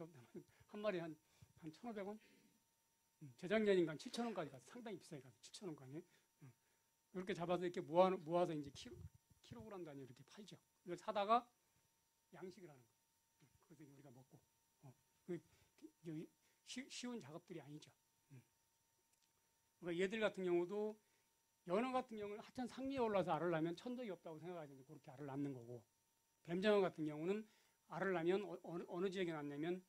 1,500원? 재작년인가 7,000원까지 가서 상당히 비싸게 가서 7,000원까지. 이렇게 잡아서 이렇게 모아서 이제 킬로그램 단위로 이렇게 팔죠. 이걸 사다가 양식을 하는 거예요. 그래서 우리가 먹고. 쉬운 작업들이 아니죠. 그러니까 얘들 같은 경우도 연어 같은 경우는 하천 상미에 올라서 알을 낳으면 천적이 없다고 생각하시는데 그렇게 알을 낳는 거고 뱀장어 같은 경우는 알을 낳으면 어느 지역에 낳냐면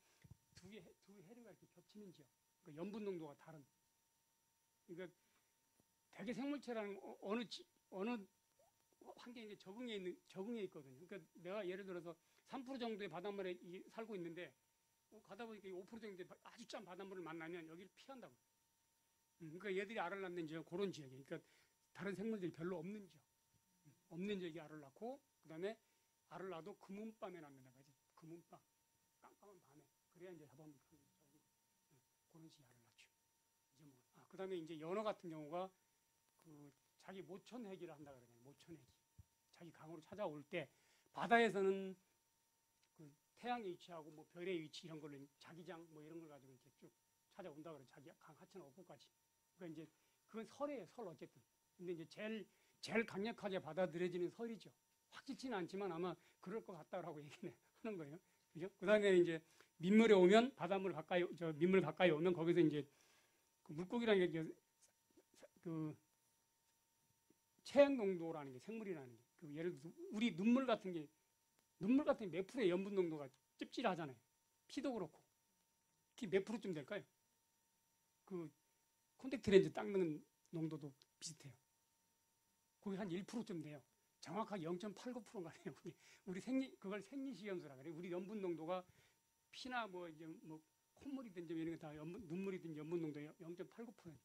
두 해류가 이렇게 겹치는 지역. 그러니까 염분 농도가 다른. 그러니까 대개 생물체라는 어느 환경에 적응해 있거든요. 그러니까 내가 예를 들어서 3% 정도의 바닷물에 살고 있는데 가다 보니까 5% 정도의 아주 짠 바닷물을 만나면 여기를 피한다고. 그러니까 얘들이 알을 낳는 지역 그런 지역이에요. 그러니까 다른 생물들이 별로 없는 지역. 없는 지역에 알을 낳고 그다음에 알을 낳아도 금은밤에 낳는다 말이지. 금은밤. 깜깜한 밤에. 그래야 이제 잡아먹는 그런 식의 알을 낳죠. 그다음에 이제 연어 같은 경우가 그 자기 모천회기를 한다 그러잖아요. 모천회기. 자기 강으로 찾아올 때 바다에서는 그 태양의 위치하고 뭐 별의 위치 이런 걸로 자기장 뭐 이런 걸 가지고 이렇게 쭉 찾아온다 그래. 자기 강 하천 어부까지. 그러니까 이제 그건 설이에요. 설 어쨌든. 근데 이제 제일 강력하게 받아들여지는 설이죠. 확실치는 않지만 아마 그럴 것 같다라고 얘기는 하는 거예요. 그죠? 그다음에 이제 민물에 오면 민물 가까이 오면 거기서 이제 그 물고기라는 게 그 체액 농도라는 게 생물이라는 게 그 예를 들어서 우리 눈물 같은 게 몇 프로의 염분 농도가 찝찝하잖아요. 피도 그렇고 그게 몇 프로쯤 될까요? 그 콘택트 렌즈 닦는 농도도 비슷해요. 거기 한 1%쯤 돼요. 정확하게 0.89%가 돼요. 그걸 생리식염수라 그래요. 우리 염분 농도가 피나 뭐 이제 뭐 콧물이든지 이런 게 다 눈물이든지 염분 농도 0.89%.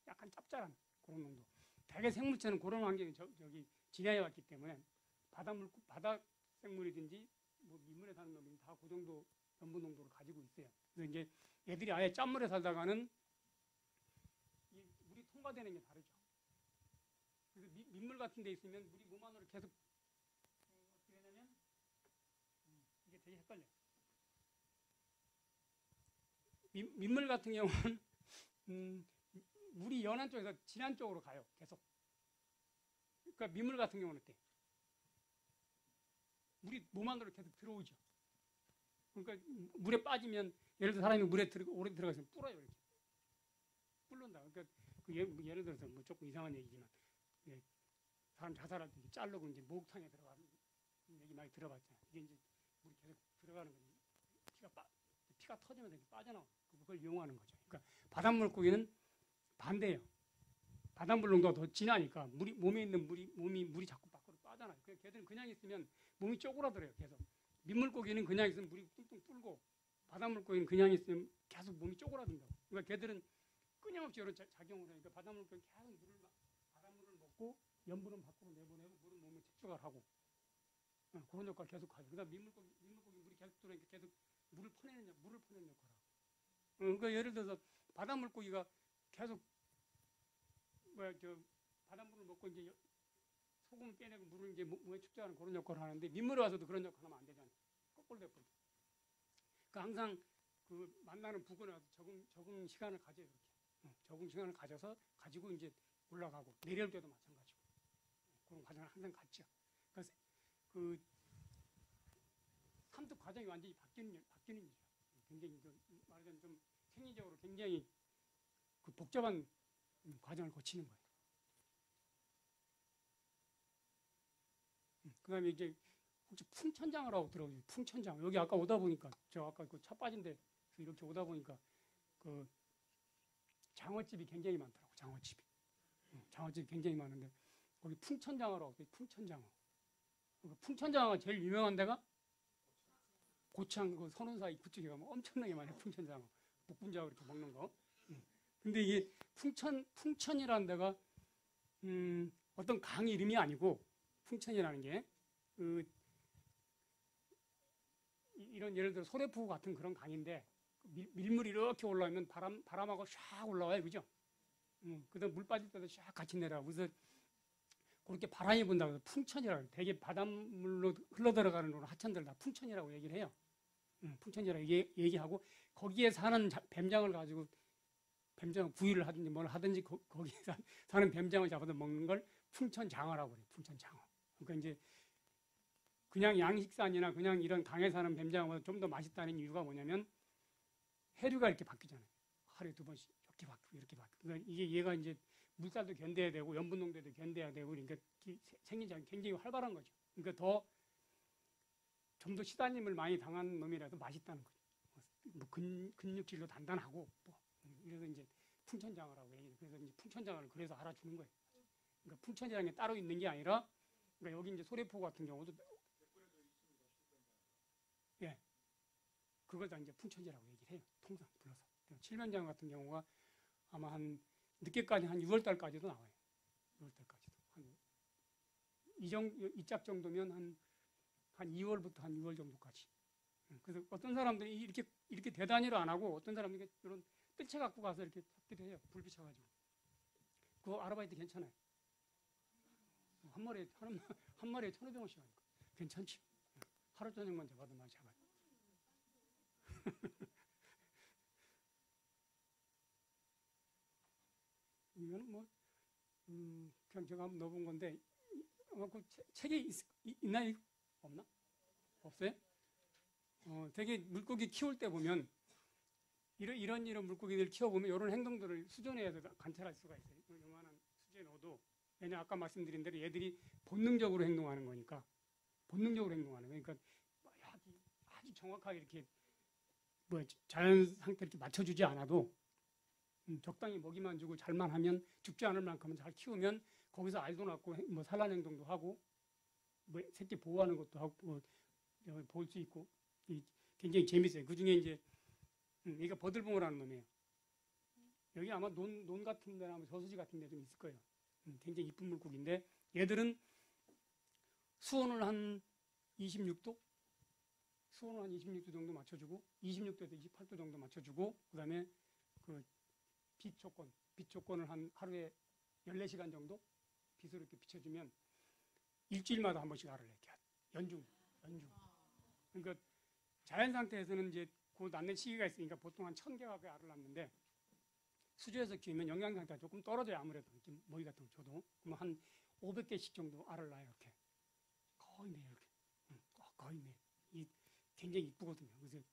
약간 짭짤한 그런 농도. 대개 생물체는 그런 환경에 저기 지내해 왔기 때문에 바다 생물이든지 뭐 민물에 사는 놈이 다 그 정도 염분 농도를 가지고 있어요. 그래서 이제 얘들이 아예 짠물에 살다가는 이 물이 통과되는 게 다르죠. 그래서 민물 같은 데 있으면 물이 몸 안으로 계속 어떻게 되냐면 이게 되게 헷갈려요. 민물 같은 경우는 물이 연안 쪽에서 진안 쪽으로 가요. 계속. 그러니까 민물 같은 경우는 어때? 물이 몸 안으로 계속 들어오죠. 그러니까 물에 빠지면 예를 들어 사람이 물에 오래 들어가서 불어요. 이렇게. 불른다. 그러니까 예를 들어서 뭐 조금 이상한 얘기지만 사람 자살할 때 자르고 이제 목욕탕에 들어가는 얘기 많이 들어봤잖아요. 이게 이제 물이 계속 들어가는 거지. 피가 터지면서 이렇게 빠져나와. 그걸 이용하는 거죠. 그러니까 바닷물고기는 반대예요. 바닷물 농도가 더 진하니까 몸에 있는 물이 자꾸 밖으로 빠져나요. 그래서 걔들은 그냥 있으면 몸이 쪼그라들어요. 계속. 민물고기는 그냥 있으면 물이 뚱뚱 불고 바닷물고기는 그냥 있으면 계속 몸이 쪼그라든다고. 그러니까 걔들은 끊임없이 이런 작용을 하니까 바닷물고기는 계속 바닷물을 먹고 염분은 밖으로 내보내고 물은 몸에 축적을 하고 그런 역할을 계속 하죠. 그다음 민물고기 물이 계속 들어오니까 계속 물을 퍼내는 역할을 하고. 그러니까 예를 들어서 바닷물고기가 계속 바닷물을 먹고 이제 소금을 빼내고 물을 이제 몸에 축적하는 그런 역할을 하는데 민물에 와서도 그런 역할을 하면 안 되잖아요. 거꾸로 돼버려. 그러니까 항상 그 만나는 부근에 와서 적응 시간을 가져요. 이렇게. 적응 시간을 가지고 이제 올라가고 내려올 때도 마찬가지고 그런 과정을 항상 갖죠. 그러니까 그 삼뚝 과정이 완전히 바뀌는 일이죠. 굉장히 말하자면 좀 생리적으로 굉장히 그 복잡한 과정을 거치는 거예요. 그다음에 이제 혹시 풍천장어라고 들어보세요? 풍천장어. 여기 아까 오다 보니까 저 아까 그 차 빠진 데 이렇게 오다 보니까 그 장어집이 굉장히 많더라고. 장어집이 굉장히 많은데 거기 풍천장어라고 해요. 풍천장어. 풍천장어가 제일 유명한 데가 고창 그 선운사 입구 쪽에 가면 엄청나게 많아요. 풍천장어. 묵분장어 이렇게 먹는 거. 근데 이게 풍천이라는 데가 어떤 강 이름이 아니고 풍천이라는 게 이런 예를 들어 소래포 같은 그런 강인데 밀물이 이렇게 올라오면 바람하고 샥 올라와요. 그죠? 그다음 물 빠질 때도 샥 같이 내려가고 그래서 그렇게 바람이 분다고 해서 풍천이라고 해요. 되게 바닷물로 흘러들어가는 그런 하천들 다 풍천이라고 얘기를 해요. 풍천이라고 얘기하고 거기에 사는 뱀장을 가지고 뱀장 구이를 하든지 뭘 하든지 거기에 사는 뱀장을 잡아서 먹는 걸 풍천장어라고 그래요. 풍천장어. 그러니까 이제 그냥 양식산이나 그냥 이런 강에 사는 뱀장어보다 좀 더 맛있다는 이유가 뭐냐면 해류가 이렇게 바뀌잖아요. 하루에 2번씩 이렇게 바뀌고. 그러니까 이게 얘가 이제 물살도 견뎌야 되고 염분 농도도 견뎌야 되고 그러니까 생리장이 굉장히 활발한 거죠. 그러니까 좀 더 시달림을 많이 당한 놈이라서 맛있다는 거죠. 뭐 근육질도 단단하고 그래서 이제 풍천장어라고 얘기해요. 그래서 이제 풍천장어를 그래서 알아주는 거예요. 그러니까 풍천이라는 게 따로 있는 게 아니라 그러니까 여기 이제 소래포 같은 경우도 그걸 다 이제 풍천이라고 얘기를 해요. 통상 불러서. 칠면장어 같은 경우가 아마 한 늦게까지 한 6월달까지도 나와요. 6월달까지도 이 짝 정도면 한 2월부터 한 6월 정도까지. 그래서 어떤 사람들이 이렇게 대단히를 안 하고 어떤 사람들이 이런 뜰채 갖고 가서 이렇게 잡기도 해요. 불 비춰가지고. 그거 아르바이트 괜찮아요. 한 마리에 1,500원씩 하니까 괜찮지. 하루 저녁만 잡아도 많이 잡아요. 이거는 뭐 그냥 제가 한번 넣어본 건데 그 책이 있나요? 없나? 없어요? 되게 물고기 키울 때 보면 이런 물고기들 키워보면 이런 행동들을 수전에서 관찰할 수가 있어요. 요만한 수조에 넣어도 왜냐 아까 말씀드린 대로 얘들이 본능적으로 행동하는 거니까 그러니까 아주 정확하게 이렇게 뭐 자연 상태 이렇게 맞춰주지 않아도 적당히 먹이만 주고 잘만 하면 죽지 않을 만큼은 잘 키우면 거기서 알도 낳고 뭐 산란 행동도 하고 뭐 새끼 보호하는 것도 하고 볼 수 있고 굉장히 재밌어요. 그 중에 이제 여기가 버들봉어라는 놈이에요. 여기 아마 논 같은 데나 저수지 같은 데 좀 있을 거예요. 굉장히 이쁜 물고기인데 얘들은 수온을 한 26도? 수온을 한 26도 정도 맞춰주고 26도에서 28도 정도 맞춰주고 그 다음에 그 빛 조건을 한 하루에 14시간 정도 빛으로 이렇게 비춰주면 일주일마다 한 번씩 알을 이렇게 연중. 그러니까 자연 상태에서는 이제 곧 낳는 시기가 있으니까 보통 한 1000개 가까이 알을 낳는데 수조에서 키우면 영양 상태가 조금 떨어져요. 아무래도 먹이 같은 거 줘도. 그러면 한 500개씩 정도 알을 낳아요. 이렇게 거의 매일 이렇게 거의 매일. 이 굉장히 이쁘거든요. 그래서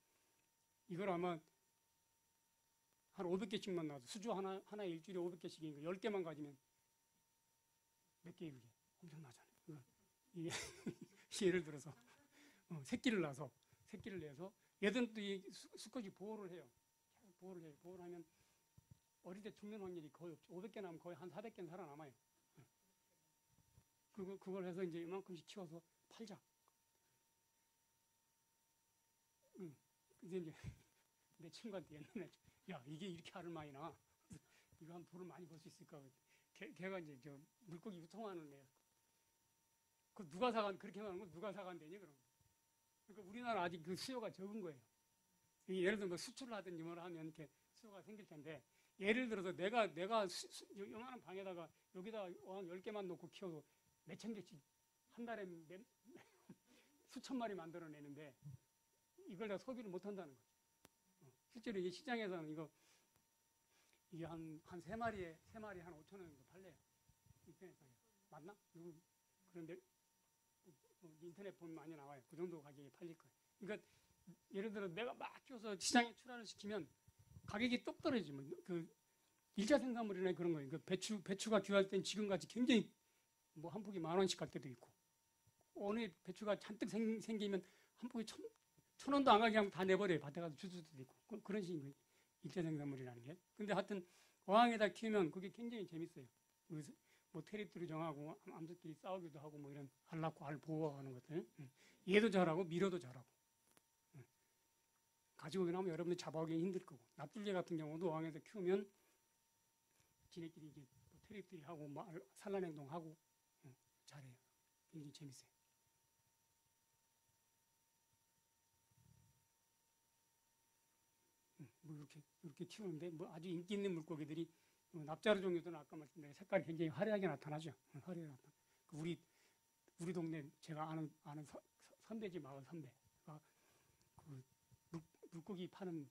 이걸 아마 한 500개씩만 낳아도 수조 하나에 일주일에 500개씩이니까 10개만 가지면 몇 개예요? 이게 엄청나잖아요. 이게 예를 들어서 새끼를 내서 얘들은 또 이 수컷이 보호를 해요. 보호를 하면 어릴 때 죽는 확률이 거의 없죠. 500개 나면 거의 한 400개는 살아남아요. 그걸 해서 이제 이만큼씩 키워서 팔자. 근데 이제 내 친구한테 옛날에 야 이게 이렇게 알을 많이 낳아. 이거 한 돈을 많이 벌 수 있을까? 걔가 이제 저 물고기 유통하는 애. 그 누가 사간 그렇게 많은 거 누가 사간대니 그럼? 그러니까 우리나라 아직 그 수요가 적은 거예요. 예를 들어 뭐 수출을 하든지 뭐라 하면 이렇게 수요가 생길 텐데 예를 들어서 내가 요만한 방에다가 여기다 한 10개만 놓고 키워도 몇천 개씩 한 달에 수천 마리 만들어내는데 이걸 다 소비를 못 한다는 거죠. 실제로 이 시장에서는 이게 한 3마리에 한 5,000원 정도 팔려요. 인터넷상에. 맞나? 그런데 인터넷 보면 많이 나와요. 그 정도 가격에 팔릴 거예요. 그러니까 예를 들어 내가 막 키워서 시장에 출하를 시키면 가격이 뚝 떨어지면 그 1차 생산물이나 그런 거예요. 그 배추가 귀할 땐 지금같이 굉장히 뭐 한 포기 10,000원씩 갈 때도 있고 어느 배추가 잔뜩 생기면 한 포기 1,000원도 안 가게 그냥 다 내버려요. 밭에 가서 줄 수도 있고 그런 식인 거예요. 1차 생산물이라는 게. 근데 하여튼 어항에다 키우면 그게 굉장히 재밌어요. 뭐 테리토리 정하고 암석끼리 싸우기도 하고 뭐 이런 알 낳고 알 보호하는 것들. 얘도 잘하고 미러도 잘하고. 가지고 나면 여러분들 잡아오기 힘들 거고. 납줄개 같은 경우도 어항에서 키우면 지네끼리 이제 뭐 테리토리 하고 뭐 산란 행동하고 잘해요. 굉장히 재밌어요. 뭐 이렇게 키우는데 뭐 아주 인기 있는 물고기들이 납자루 종류들은 아까 말씀드린 색깔이 굉장히 화려하게 나타나죠. 화려하게 나타나. 우리 동네 제가 아는 선배지 마을 선배가 그 물고기 파는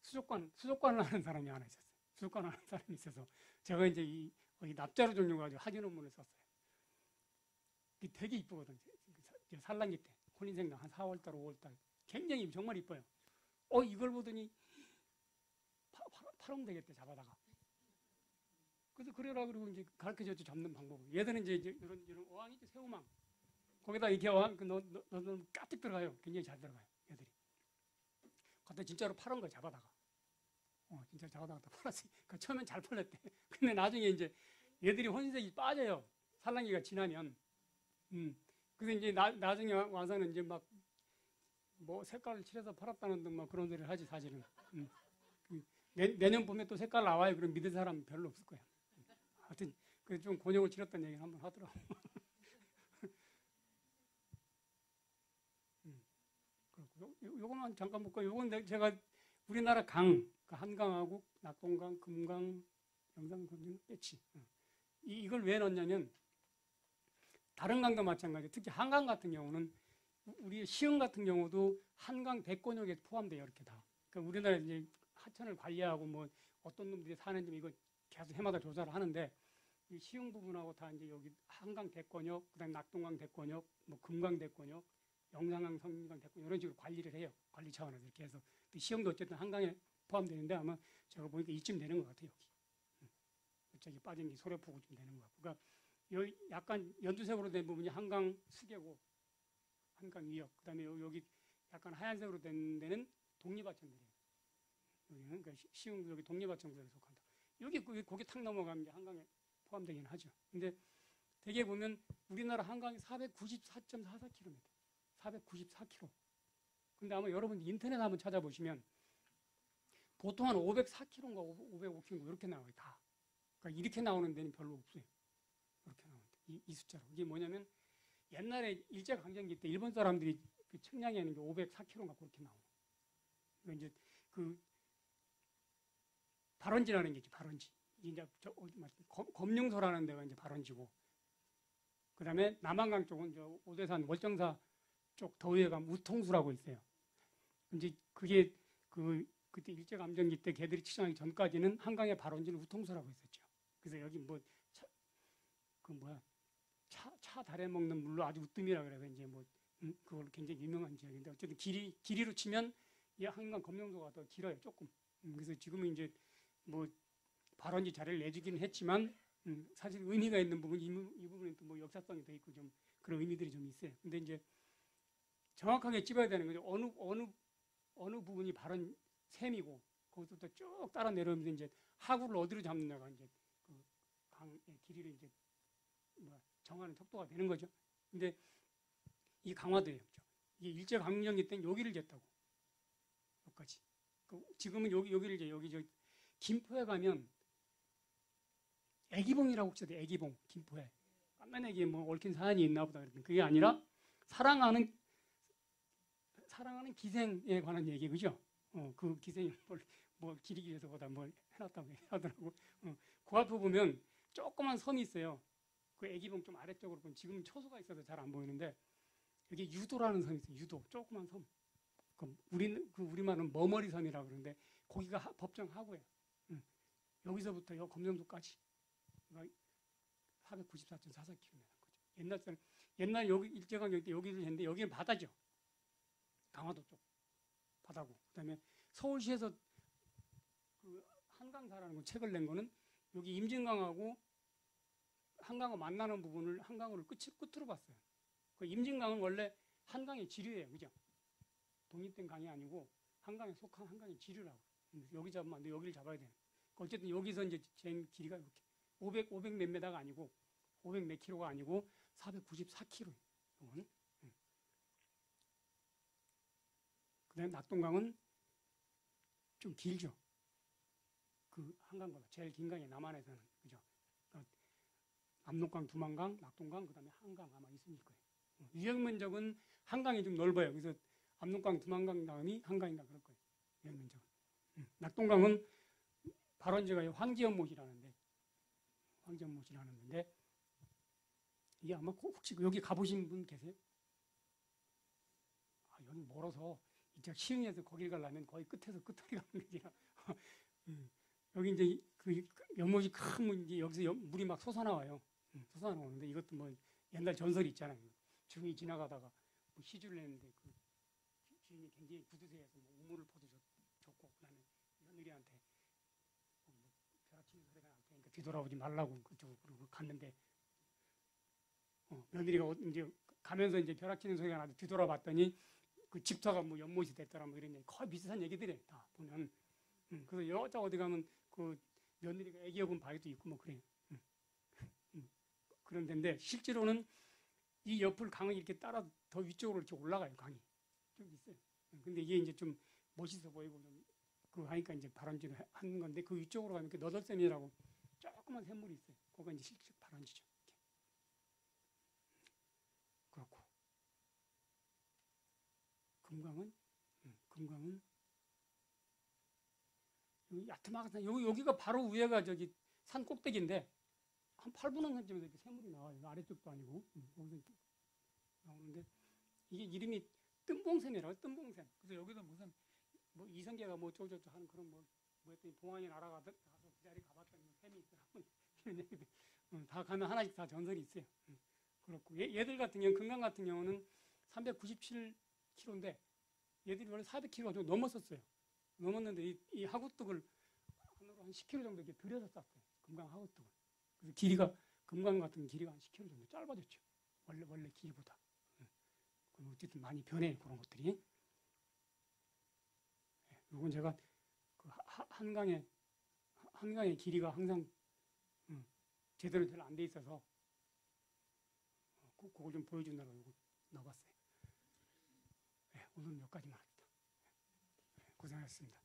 수족관을 하는 사람이 하나 있었어요. 수족관을 하는 사람이 있어서 제가 이제 이 납자루 종류 가지고 학위 논문을 썼어요. 이게 되게 이쁘거든요. 산란기 때 혼인생장 한 4월달, 5월달 굉장히 정말 이뻐요. 이걸 보더니 팔으면 되겠대 잡아다가. 그래서 그래라 그러고 이제 가르쳐줬죠 잡는 방법을. 얘들은 이제 이런 어항이죠 새우망. 거기다 이렇게 어항 넣으면 까뜩 들어가요. 굉장히 잘 들어가요 얘들이. 그때 진짜로 팔은 거예요 잡아다가. 진짜 잡아다가 팔았어요. 그러니까 처음엔 잘 팔렸대. 근데 나중에 이제 얘들이 혼색이 빠져요. 산란기가 지나면. 그래서 이제 나중에 와서는 이제 막 뭐 색깔을 칠해서 팔았다는 등 막 그런 소리를 하지 사실은. 내년 봄에 또 색깔 나와요. 그럼 믿을 사람 별로 없을 거야. 하여튼 그 좀 곤욕을 치렀다는 얘기를 한번 하더라고. 요거만 잠깐 볼까. 요건 제가 우리나라 강, 한강하고 낙동강, 금강, 영산강, 빼치. 이걸 왜 넣냐면 다른 강도 마찬가지. 특히 한강 같은 경우는 우리 시흥 같은 경우도 한강 대권역에 포함돼요. 이렇게 다. 그러니까 우리나라 이제 하천을 관리하고 뭐 어떤 놈들이 사는지 이거 계속 해마다 조사를 하는데 이 시흥 부분하고 다 이제 여기 한강 대권역, 그다음 낙동강 대권역, 뭐 금강 대권역, 영산강, 성림강 대권역 이런 식으로 관리를 해요. 관리 차원에서 이렇게 해서 시흥도 어쨌든 한강에 포함되는데 아마 제가 보니까 이쯤 되는 것 같아요. 여기 저기 빠진 게 소래포구쯤 되는 것 같고, 그러니까 여기 약간 연두색으로 된 부분이 한강 수계고. 한강 위역, 그 다음에 여기 약간 하얀색으로 된 데는 독립하천들이에요. 여기는 그러니까 시흥 여기 독립하천구역에 속한다. 여기 거기 탁 넘어가면 이제 한강에 포함되긴 하죠. 근데 대개 보면 우리나라 한강이 494.44km, 494km. 근데 아마 여러분 인터넷 한번 찾아보시면 보통 한 504km인가 505km 이렇게 나와요. 다. 그러니까 이렇게 나오는 데는 별로 없어요. 이렇게 나오는데 이 숫자로. 이게 뭐냐면 옛날에 일제강점기 때 일본 사람들이 그 측량해 놓은 게 504km인가 그렇게 나와요. 그러니까 이제 그 발원지라는 게 있지, 발원지. 이제 검룡소라는 데가 이제 발원지고, 그 다음에 남한강 쪽은 저 오대산 월정사 쪽 더 위에 가면 우통수라고 있어요. 이제 그게 그때 일제감정기 때 걔들이 치장하기 전까지는 한강의 발원지는 우통수라고 했었죠. 그래서 여기 차 달에 먹는 물로 아주 우뜸이라 그래서 이제 그걸로 굉장히 유명한 지역인데 어쨌든 길이로 치면 이 한강 검룡소가 더 길어요, 조금. 그래서 지금은 이제 발원지 자리를 내주기는 했지만 사실 의미가 있는 부분 이 부분은 또 역사성이 더 있고 좀 그런 의미들이 좀 있어요. 근데 이제 정확하게 찝어야 되는 거죠. 어느 부분이 발원 셈이고 거기서부터 쭉 따라 내려오면서 이제 하구를 어디로 잡느냐가 이제 그 강의 길이를 이제 정하는 속도가 되는 거죠. 근데 이 강화도였죠. 이게 일제강점기 때는 여기를 쟀다고. 여기까지. 지금은 여기를 이제 여기 저 김포에 가면 애기봉이라고 혹시 아세요? 애기봉, 김포에. 깐난애기에 얽힌 사연이 있나 보다 그랬더니 그게 아니라 사랑하는 기생에 관한 얘기, 그죠? 그 기생이 기리기 위해서보다 뭘 해놨다고 하더라고. 그 앞에 보면 조그만 섬이 있어요. 그 애기봉 좀 아래쪽으로 보면 지금 초소가 있어서 잘 안 보이는데 여기 유도라는 섬이 있어요. 유도, 조그만 섬. 우리말은 머머리 섬이라고 그러는데 거기가 법정 하구예요. 여기서부터 여 검정도까지 494.44km 거죠. 옛날 여기 일제강점기 때 여기를 했는데 여기는 바다죠. 강화도 쪽 바다고. 그다음에 서울시에서 그 한강사라는 거 책을 낸 거는 여기 임진강하고 한강을 만나는 부분을 한강으로 끝으로 봤어요. 그 임진강은 원래 한강의 지류예요, 그죠? 독립된 강이 아니고 한강에 속한 한강의 지류라고. 여기 잡으면 안 돼. 여기를 잡아야 돼요. 어쨌든 여기서 이제 잰 길이가 이렇게 500 몇 메다가 아니고 500 몇 킬로가 아니고 494km. 이거는. 그다음에 낙동강은 좀 길죠. 그 한강보다 제일 긴 강이 남한에서는, 그죠? 그러니까 압록강, 두만강, 낙동강, 그다음에 한강 아마 있을 거예요. 유역 면적은 한강이 좀 넓어요. 그래서 압록강, 두만강 다음이 한강인가 그럴 거예요. 유역 면적은. 낙동강은 발원지가 황지연못이라는데 이게 아마 혹시 여기 가보신 분 계세요? 여기 멀어서 이제 시흥에서 거길 가려면 거의 끝에서 끝까지 가는 거지라. 여기 이제 그 연못이 큰 문제, 여기서 물이 막 솟아나와요. 솟아나오는데 이것도 옛날 전설이 있잖아요. 주인이 지나가다가 시주를 했는데 그 주인이 굉장히 구두쇠에서 우물을 퍼주셨고 그다음에 며느리한테 벼락치는 소리가 날 테니까 뒤돌아오지 말라고 그쪽으로 그러고 갔는데 며느리가 이제 가면서 이제 벼락치는 소리가 나서 뒤돌아봤더니 그 집터가 연못이 됐더라 이런 얘기 거의 비슷한 얘기들이 다 보면. 그래서 여자 어디 가면 그 며느리가 애기 여군 바위도 있고 그래요. 그런 데인데 실제로는 이 옆을 강을 이렇게 따라 더 위쪽으로 이렇게 올라가요. 강이 좀 있어요. 근데 이게 이제 좀 멋있어 보이고 좀 하니까 이제 발원지를 하는 건데 그 위쪽으로 가면 이렇게 너덜샘이라고 조그만 샘물이 있어요. 그거 이제 실제 발원지죠. 그렇고 금강은 여기 야트막한 여기가 바로 위에가 저기 산 꼭대기인데 한 8분의 1cm 이렇게 샘물이 나와요. 아래쪽도 아니고 여기서 나오는데 이게 이름이 뜸봉샘이라고. 뜸봉샘. 그래서 여기도 무슨 이성계가 어쩌고저쩌고 하는 그런 했더니 봉황이 날아가서 그 자리 가봤더니 샘이 있더라고. 이런 얘기들. 다 가면 하나씩 다 전설이 있어요. 그렇고 얘들 같은 경우 금강 같은 경우는 397km인데 얘들이 원래 400km가 좀 넘었었어요. 넘었는데 이 하구뚝을 안으로 한 10km 정도 이렇게 들여서 쌌어요. 금강 하구뚝을. 그래서 길이가 금강 같은 길이가 한 10km 정도 짧아졌죠. 원래 길이보다. 어쨌든 많이 변해 그런 것들이. 이건 제가 그 한강의 길이가 항상 제대로 잘 안 돼 있어서 그걸 좀 보여준다고 넣어봤어요. 오늘은 여기까지만 할게요. 고생하셨습니다.